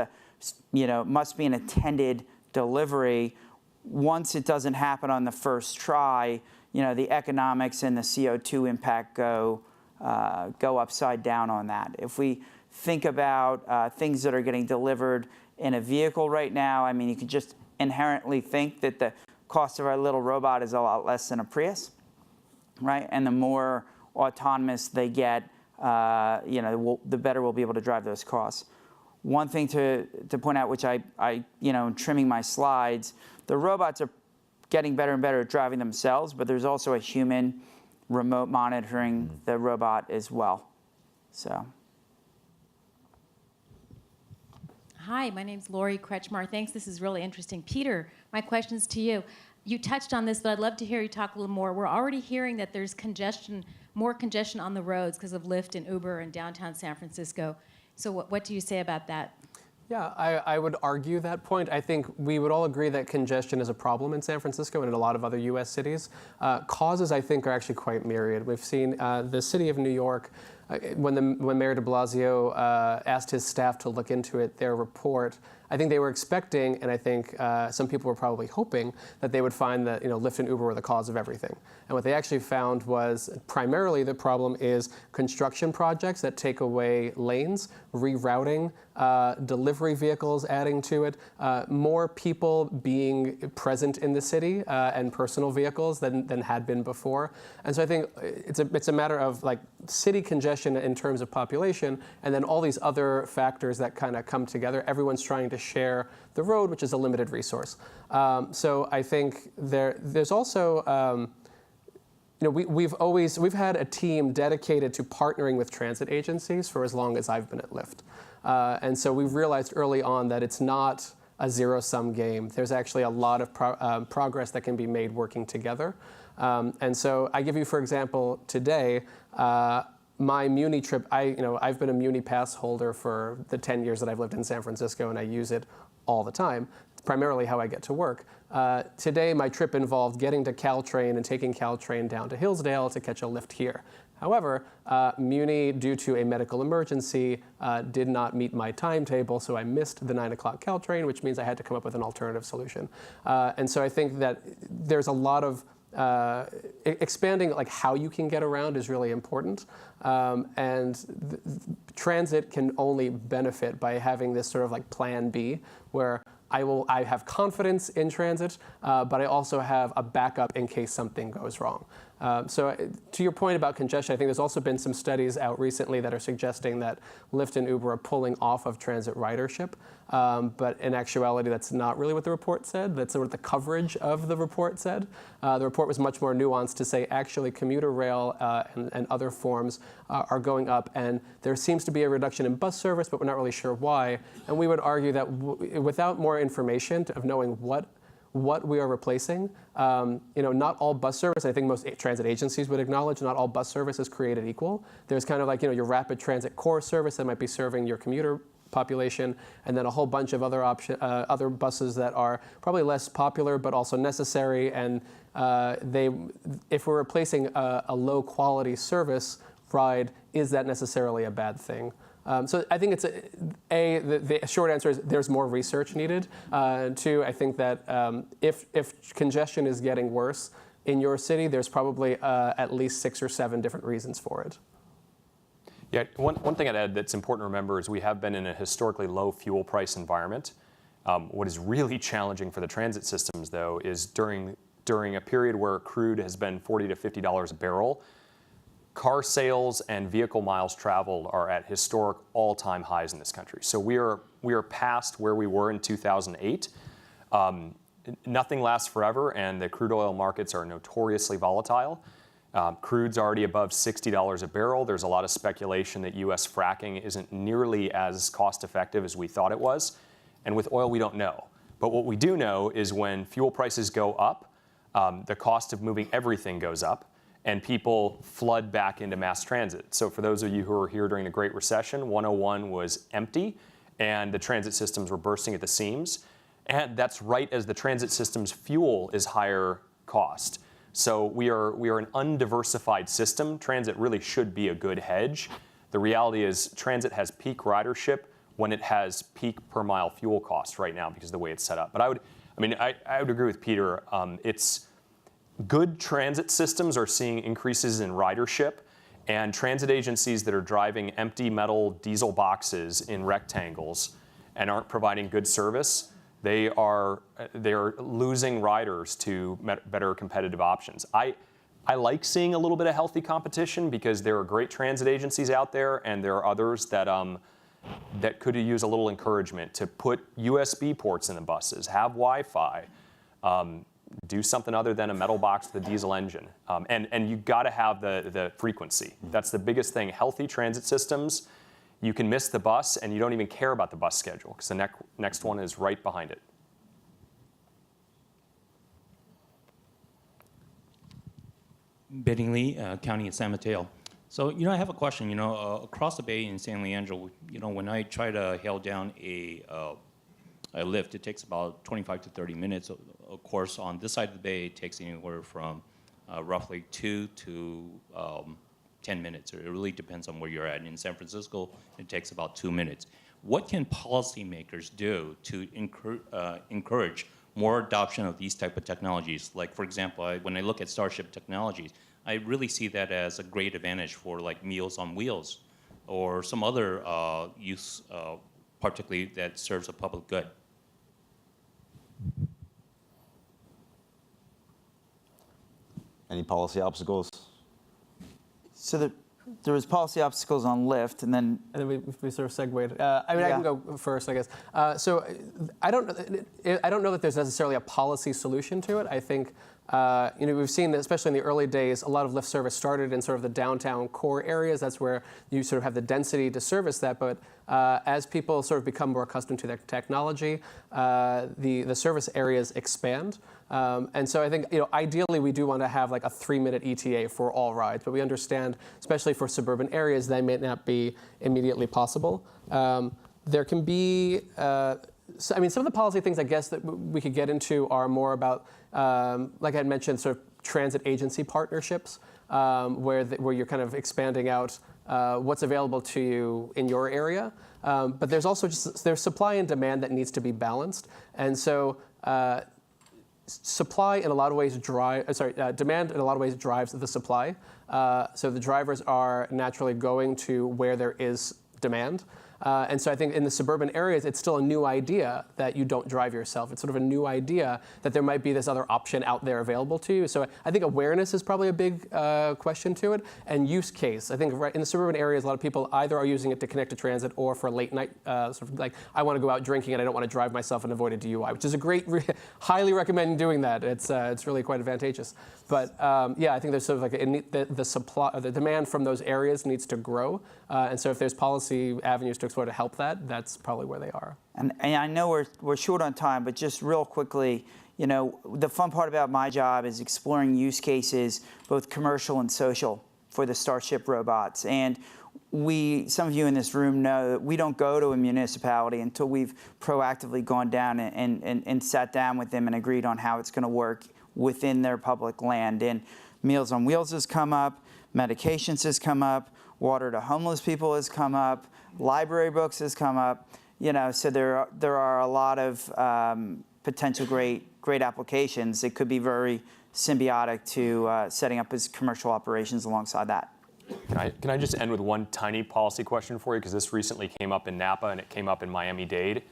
must be an attended delivery, once it doesn't happen on the first try, the economics and the CO2 impact go upside down on that. If we think about things that are getting delivered in a vehicle right now, I mean, you can just inherently think that the cost of our little robot is a lot less than a Prius, right? And the more autonomous they get, the better we'll be able to drive those costs. One thing to point out, which I trimming my slides, the robots are getting better and better at driving themselves, but there's also a human remote monitoring the robot as well. So. Hi, my name's Laurie Kretchmer. Thanks, this is really interesting. Peter, my question's to you. You touched on this, but I'd love to hear you talk a little more. We're already hearing that there's more congestion on the roads because of Lyft and Uber in downtown San Francisco. So what do you say about that? Yeah, I would argue that point. I think we would all agree that congestion is a problem in San Francisco and in a lot of other U.S. cities. Causes, I think, are actually quite myriad. We've seen the city of New York, when Mayor de Blasio asked his staff to look into it, their report, I think they were expecting, and I think some people were probably hoping, that they would find that Lyft and Uber were the cause of everything. And what they actually found was primarily the problem is construction projects that take away lanes, rerouting, delivery vehicles adding to it, more people being present in the city and personal vehicles than had been before. And so I think it's a matter of like city congestion in terms of population, and then all these other factors that kind of come together. Everyone's trying to share the road, which is a limited resource. So I think there's also we've had a team dedicated to partnering with transit agencies for as long as I've been at Lyft. And so we've realized early on that it's not a zero-sum game. There's actually a lot of progress that can be made working together. And so I give you, for example, today, my Muni trip, I've been a Muni pass holder for the 10 years that I've lived in San Francisco, and I use it all the time. It's primarily how I get to work. Today, my trip involved getting to Caltrain and taking Caltrain down to Hillsdale to catch a Lyft here. However, Muni, due to a medical emergency, did not meet my timetable, so I missed the 9 o'clock Caltrain, which means I had to come up with an alternative solution. And so I think that there's a lot of expanding like how you can get around is really important, and transit can only benefit by having this sort of like plan B, where I have confidence in transit, but I also have a backup in case something goes wrong. So to your point about congestion, I think there's also been some studies out recently that are suggesting that Lyft and Uber are pulling off of transit ridership. But in actuality, that's not really what the report said. That's what the coverage of the report said. The report was much more nuanced to say actually commuter rail and other forms are going up, and there seems to be a reduction in bus service, but we're not really sure why. And we would argue that without more information of knowing what we are replacing, not all bus service, I think most transit agencies would acknowledge, not all bus service is created equal. There's kind of like, your rapid transit core service that might be serving your commuter population, and then a whole bunch of other buses that are probably less popular but also necessary. And if we're replacing a low quality service ride, is that necessarily a bad thing? So I think it's the short answer is there's more research needed. Two, I think that if congestion is getting worse in your city, there's probably at least 6 or 7 different reasons for it. Yeah, one thing I'd add that's important to remember is we have been in a historically low fuel price environment. What is really challenging for the transit systems, though, is during a period where crude has been $40 to $50 a barrel, car sales and vehicle miles traveled are at historic all-time highs in this country. So we are past where we were in 2008. Nothing lasts forever, and the crude oil markets are notoriously volatile. Crude's already above $60 a barrel. There's a lot of speculation that U.S. fracking isn't nearly as cost-effective as we thought it was. And with oil, we don't know. But what we do know is when fuel prices go up, the cost of moving everything goes up, and people flood back into mass transit. So for those of you who were here during the Great Recession, 101 was empty, and the transit systems were bursting at the seams. And that's right as the transit system's fuel is higher cost. So we are an undiversified system. Transit really should be a good hedge. The reality is transit has peak ridership when it has peak per mile fuel costs right now because of the way it's set up. But I would agree with Peter. It's good transit systems are seeing increases in ridership, and transit agencies that are driving empty metal diesel boxes in rectangles and aren't providing good service, they are losing riders to better competitive options. I like seeing a little bit of healthy competition because there are great transit agencies out there, and there are others that could use a little encouragement to put USB ports in the buses, have Wi-Fi, do something other than a metal box with a diesel engine. And you've got to have the frequency. That's the biggest thing. Healthy transit systems, you can miss the bus and you don't even care about the bus schedule because the next one is right behind it. Bedingley, County of San Mateo. So, I have a question. Across the bay in San Leandro, when I try to hail down a Lyft, it takes about 25 to 30 minutes. Of course, on this side of the bay, it takes anywhere from roughly 2 to 10 minutes. It really depends on where you're at. In San Francisco, it takes about 2 minutes. What can policymakers do to encourage more adoption of these type of technologies? Like, for example, when I look at Starship Technologies, I really see that as a great advantage for like Meals on Wheels or some other use, particularly that serves a public good. Any policy obstacles? So there was policy obstacles on Lyft, and then we sort of segued. I can go first, I guess. So I don't know that there's necessarily a policy solution to it. I think We've seen, especially in the early days, a lot of Lyft service started in sort of the downtown core areas. That's where you sort of have the density to service that. But as people sort of become more accustomed to their technology, the service areas expand. And so I think, ideally we do want to have like a 3-minute ETA for all rides, but we understand, especially for suburban areas, that may not be immediately possible. There can be, some of the policy things I guess that we could get into are more about, like I had mentioned, sort of transit agency partnerships, where you're kind of expanding out what's available to you in your area. But there's also there's supply and demand that needs to be balanced. And so supply in a lot of ways demand in a lot of ways drives the supply. So the drivers are naturally going to where there is demand. And so I think in the suburban areas, it's still a new idea that you don't drive yourself. It's sort of a new idea that there might be this other option out there available to you. So I think awareness is probably a big question to it. And use case. I think right in the suburban areas, a lot of people either are using it to connect to transit or for late night, sort of like, I want to go out drinking and I don't want to drive myself and avoid a DUI, which is a great, highly recommend doing that. It's really quite advantageous. But yeah, I think there's sort of like the supply, the demand from those areas needs to grow. And so if there's policy avenues to explore to help that, that's probably where they are. And I know we're short on time, but just real quickly, the fun part about my job is exploring use cases, both commercial and social, for the Starship robots. And some of you in this room know that we don't go to a municipality until we've proactively gone down and sat down with them and agreed on how it's going to work within their public land. And Meals on Wheels has come up, medications has come up, water to homeless people has come up, library books has come up. So there are a lot of potential great applications. It could be very symbiotic to setting up as commercial operations alongside that. Can I just end with one tiny policy question for you? Because this recently came up in Napa and it came up in Miami-Dade.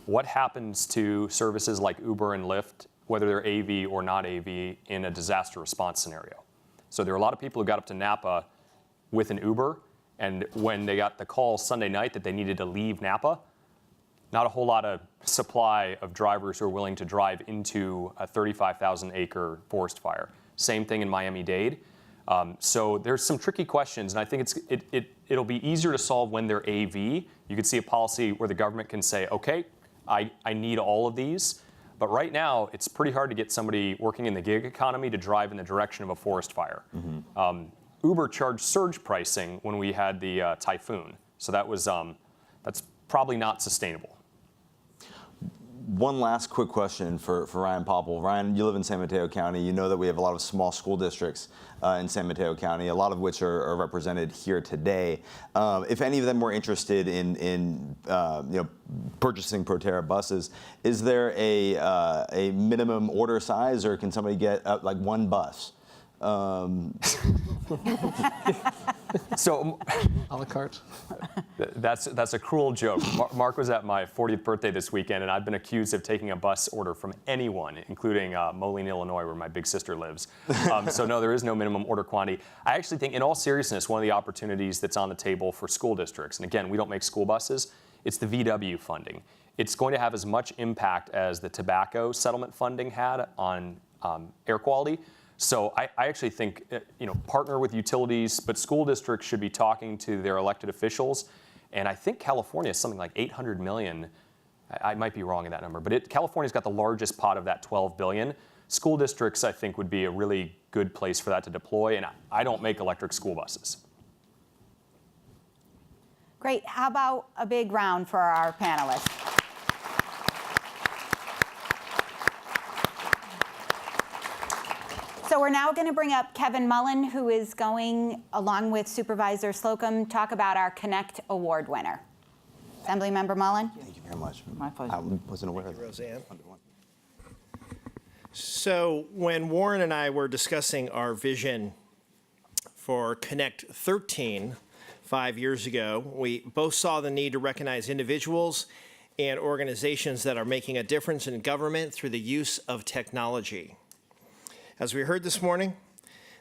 What happens to services like Uber and Lyft, whether they're AV or not AV, in a disaster response scenario? So there are a lot of people who got up to Napa with an Uber, and when they got the call Sunday night that they needed to leave Napa, not a whole lot of supply of drivers who are willing to drive into a 35,000-acre forest fire. Same thing in Miami-Dade. So there's some tricky questions, and I think it'll be easier to solve when they're AV. You could see a policy where the government can say, okay, I need all of these. But right now, it's pretty hard to get somebody working in the gig economy to drive in the direction of a forest fire. Mm-hmm. Uber charged surge pricing when we had the typhoon. So that's probably not sustainable. One last quick question for Ryan Popple. Ryan, you live in San Mateo County. You know that we have a lot of small school districts in San Mateo County, a lot of which are represented here today. If any of them were interested in purchasing Proterra buses, is there a minimum order size, or can somebody get like one bus? So, a la carte. That's a cruel joke. Marc was at my 40th birthday this weekend, and I've been accused of taking a bus order from anyone, including Mullin, Illinois, where my big sister lives. So no, there is no minimum order quantity. I actually think, in all seriousness, one of the opportunities that's on the table for school districts, and again, we don't make school buses, it's the VW funding. It's going to have as much impact as the tobacco settlement funding had on air quality. So I actually think, partner with utilities, but school districts should be talking to their elected officials. And I think California is something like $800 million. I might be wrong in that number, but California's got the largest pot of that $12 billion. School districts, I think, would be a really good place for that to deploy. And I don't make electric school buses. Great. How about a big round for our panelists? So we're now going to bring up Kevin Mullin, who is going, along with Supervisor Slocum, talk about our Connect Award winner. Assemblymember Mullin. Thank you very much. My pleasure. I wasn't aware of that. Roseanne. So when Warren and I were discussing our vision for Connect17 5 years ago, we both saw the need to recognize individuals and organizations that are making a difference in government through the use of technology. As we heard this morning,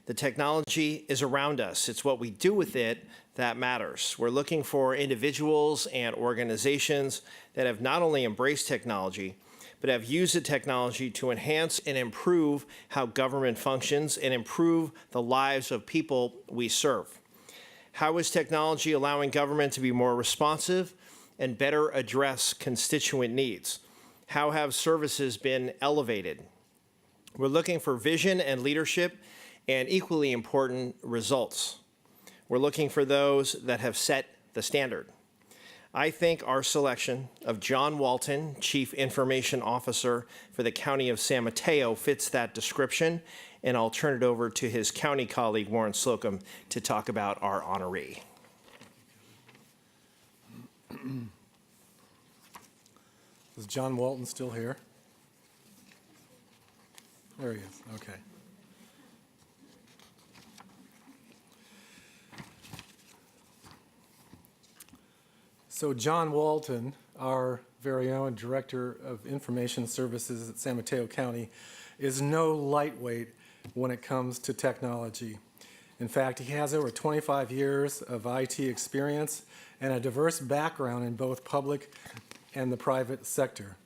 the technology is around us. It's what we do with it that matters. We're looking for individuals and organizations that have not only embraced technology, but have used the technology to enhance and improve how government functions and improve the lives of people we serve. How is technology allowing government to be more responsive and better address constituent needs? How have services been elevated? We're looking for vision and leadership and, equally important, results. We're looking for those that have set the standard. I think our selection of Jon Walton, Chief Information Officer for the County of San Mateo, fits that description, and I'll turn it over to his county colleague, Warren Slocum, to talk about our honoree. Is Jon Walton still here? There he is. Okay. So Jon Walton, our very own Director of Information Services at San Mateo County, is no lightweight when it comes to technology. In fact, he has over 25 years of IT experience and a diverse background in both public and the private sector.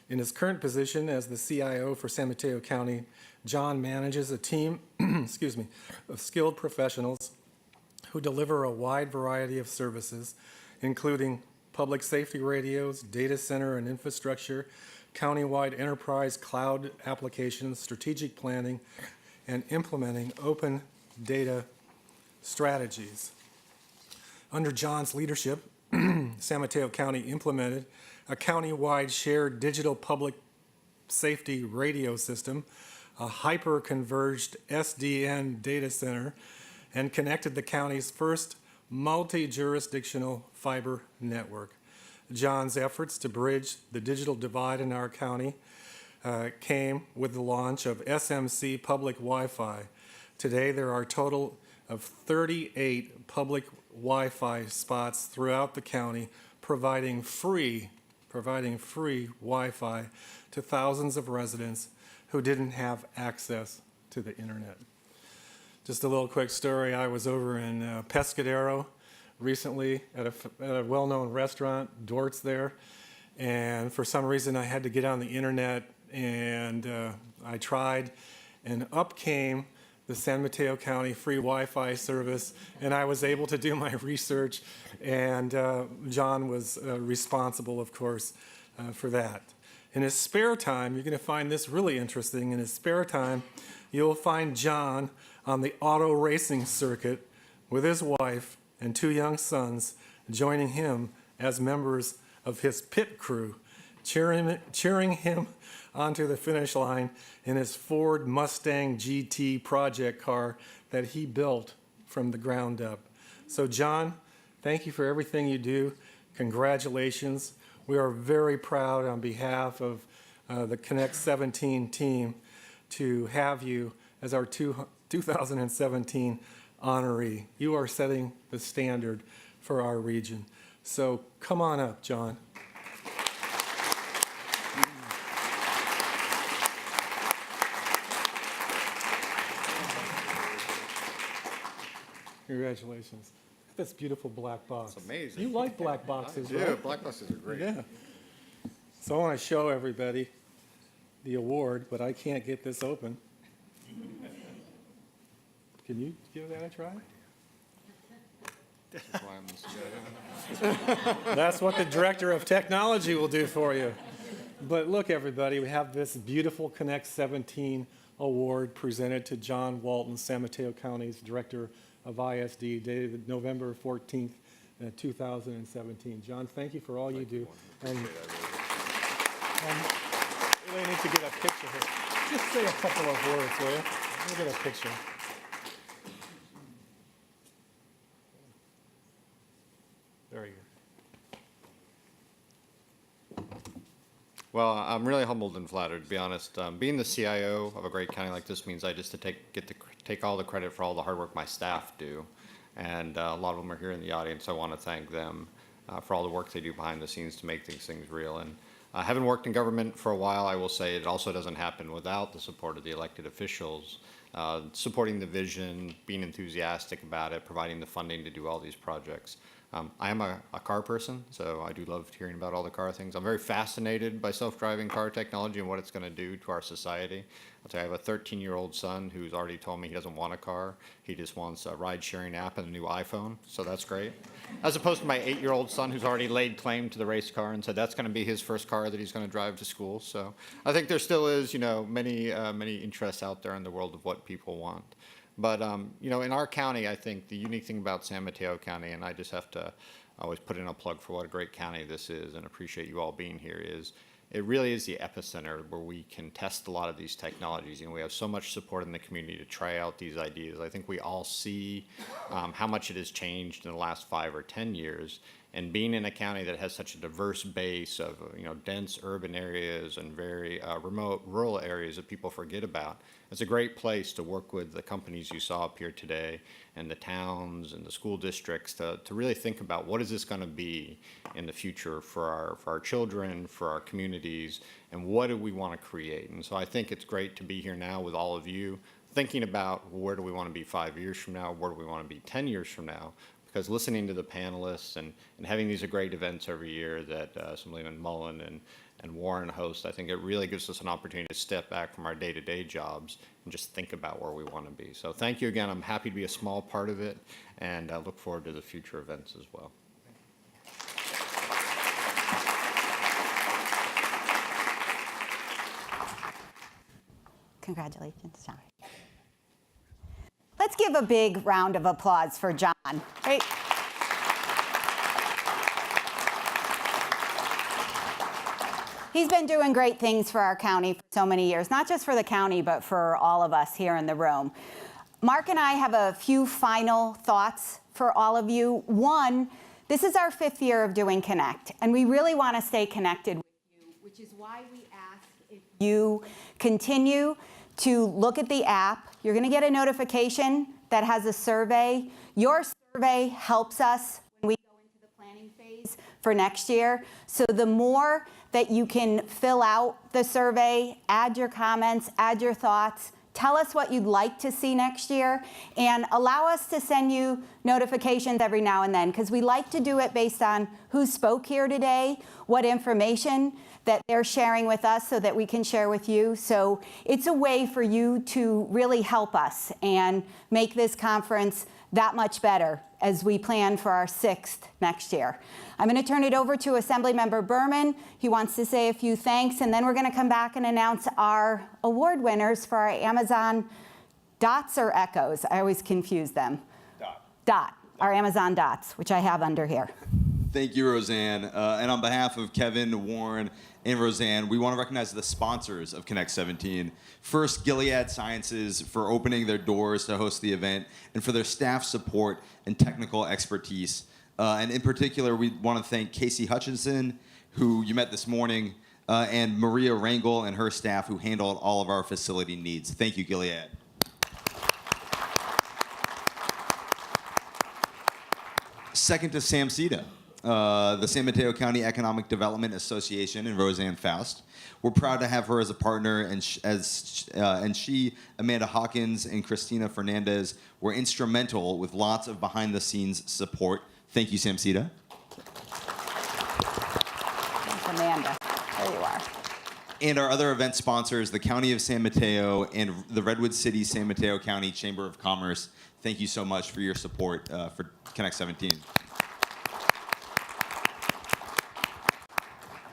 In his current position as the CIO for San Mateo County, Jon manages a team of skilled professionals who deliver a wide variety of services, including public safety radios, data center and infrastructure, countywide enterprise cloud applications, strategic planning, and implementing open data strategies. Under Jon's leadership, San Mateo County implemented a countywide shared digital public safety radio system, a hyper-converged SDN data center, and connected the county's first multi-jurisdictional fiber network. Jon's efforts to bridge the digital divide in our county came with the launch of SMC Public Wi-Fi. Today, there are a total of 38 public Wi-Fi spots throughout the county, providing free Wi-Fi to thousands of residents who didn't have access to the internet. Just a little quick story. I was over in Pescadero recently at a well-known restaurant, Dort's there, and for some reason I had to get on the internet, and I tried, and up came the San Mateo County free Wi-Fi service, and I was able to do my research, and Jon was responsible, of course, for that. In his spare time, you're going to find this really interesting. In his spare time, you'll find Jon on the auto racing circuit with his wife and 2 young sons, joining him as members of his pit crew, cheering him onto the finish line in his Ford Mustang GT project car that he built from the ground up. So Jon, thank you for everything you do. Congratulations. We are very proud on behalf of the Connect17 team to have you as our 2017 honoree. You are setting the standard for our region. So come on up, Jon. Congratulations. Look at this beautiful black box. It's amazing. You like black boxes, right? right? Yeah, black boxes are great. Yeah. So I want to show everybody the award, but I can't get this open. Can you give that a try? That's what the Director of Technology will do for you. But look, everybody, we have this beautiful Connect17 award presented to Jon Walton, San Mateo County's Director of ISD, dated November 14th, 2017. Jon, thank you for all you do. And really need to get a picture here. Just say a couple of words, will you? Let me get a picture. There you go. Well, I'm really humbled and flattered, to be honest. Being the CIO of a great county like this means I just get to take all the credit for all the hard work my staff do. And a lot of them are here in the audience. I want to thank them for all the work they do behind the scenes to make these things real. And having worked in government for a while, I will say it also doesn't happen without the support of the elected officials, supporting the vision, being enthusiastic about it, providing the funding to do all these projects. I am a car person, so I do love hearing about all the car things. I'm very fascinated by self-driving car technology and what it's going to do to our society. I'll tell you, I have a 13-year-old son who's already told me he doesn't want a car. He just wants a ride-sharing app and a new iPhone, so that's great. As opposed to my 8-year-old son who's already laid claim to the race car and said that's going to be his first car that he's going to drive to school. So I think there still is, many interests out there in the world of what people want. But, in our county, I think the unique thing about San Mateo County, and I just have to always put in a plug for what a great county this is and appreciate you all being here, is it really is the epicenter where we can test a lot of these technologies. We have so much support in the community to try out these ideas. I think we all see how much it has changed in the last 5 or 10 years. And being in a county that has such a diverse base of dense urban areas and very remote rural areas that people forget about, it's a great place to work with the companies you saw up here today and the towns and the school districts to really think about what is this going to be in the future for our children, for our communities, and what do we want to create. And so I think it's great to be here now with all of you thinking about where do we want to be 5 years from now, where do we want to be 10 years from now. Because listening to the panelists and having these great events every year that Assemblymember Mullin and Warren host, I think it really gives us an opportunity to step back from our day-to-day jobs and just think about where we want to be. So thank you again. I'm happy to be a small part of it, and I look forward to the future events as well. Congratulations, John. Let's give a big round of applause for John. Right? He's been doing great things for our county for so many years, not just for the county, but for all of us here in the room. Marc and I have a few final thoughts for all of you. One, this is our 5th year of doing Connect, and we really want to stay connected with you, which is why we ask if you continue to look at the app. You're going to get a notification that has a survey. Your survey helps us when we go into the planning phase for next year. So the more that you can fill out the survey, add your comments, add your thoughts, tell us what you'd like to see next year, and allow us to send you notifications every now and then, because we like to do it based on who spoke here today, what information that they're sharing with us so that we can share with you. So it's a way for you to really help us and make this conference that much better as we plan for our 6th next year. I'm going to turn it over to Assemblymember Berman. He wants to say a few thanks, and then we're going to come back and announce our award winners for our Amazon Dots or Echoes. I always confuse them. Dot. Our Amazon Dots, which I have under here. Thank you, Roseanne. And on behalf of Kevin, Warren, and Roseanne, we want to recognize the sponsors of Connect17. First, Gilead Sciences for opening their doors to host the event and for their staff support and technical expertise. And in particular, we want to thank Kacy Hutchison, who you met this morning, and Maria Rangel and her staff who handled all of our facility needs. Thank you, Gilead. Second to SAMCEDA. The San Mateo County Economic Development Association and Rosanne Foust. We're proud to have her as a partner, and she, Amanda Hawkins, and Christina Fernandez were instrumental with lots of behind-the-scenes support. Thank you, SAMCEDA. Thanks, Amanda. There you are. And our other event sponsors, the County of San Mateo and the Redwood City San Mateo County Chamber of Commerce. Thank you so much for your support for Connect17.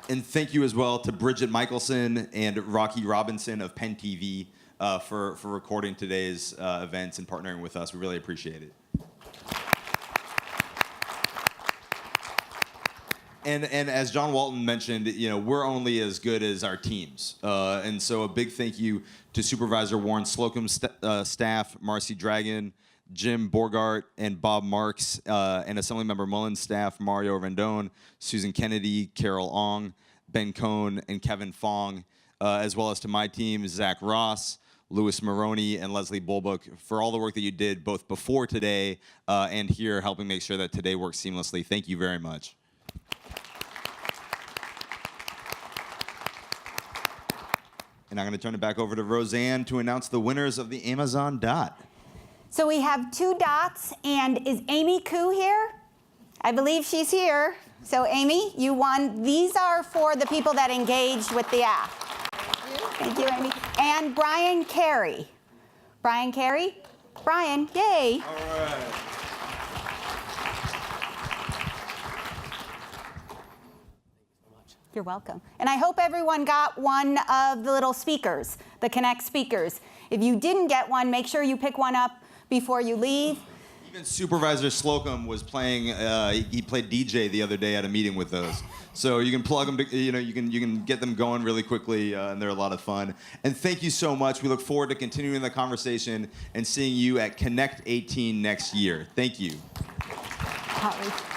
And thank you as well to Bridget Michelson and Rocky Robinson of Penn TV for recording today's events and partnering with us. We really appreciate it. And as Jon Walton mentioned, we're only as good as our teams. And so a big thank you to Supervisor Warren Slocum staff, Marcy Dragon, Jim Borgart, and Bob Marks, and Assemblymember Mullin staff, Mario Rendon, Susan Kennedy, Carol Ong, Ben Cohn, and Kevin Fong, as well as to my team, Zach Ross, Louis Maroney, and Leslie Bulbuck, for all the work that you did both before today and here, helping make sure that today works seamlessly. Thank you very much. And I'm going to turn it back over to Roseanne to announce the winners of the Amazon Dot. So we have 2 dots, and is Amy Koo here? I believe she's here. So Amy, you won. These are for the people that engaged with the app. Thank you, Amy. And Brian Carey. Brian Carey? Brian, yay. All right. You're welcome. And I hope everyone got one of the little speakers, the Connect speakers. If you didn't get one, make sure you pick one up before you leave. Even Supervisor Slocum was playing. He played DJ the other day at a meeting with those. So you can plug them. You can get them going really quickly, and they're a lot of fun. And thank you so much. We look forward to continuing the conversation and seeing you at Connect18 next year. Thank you. Holly.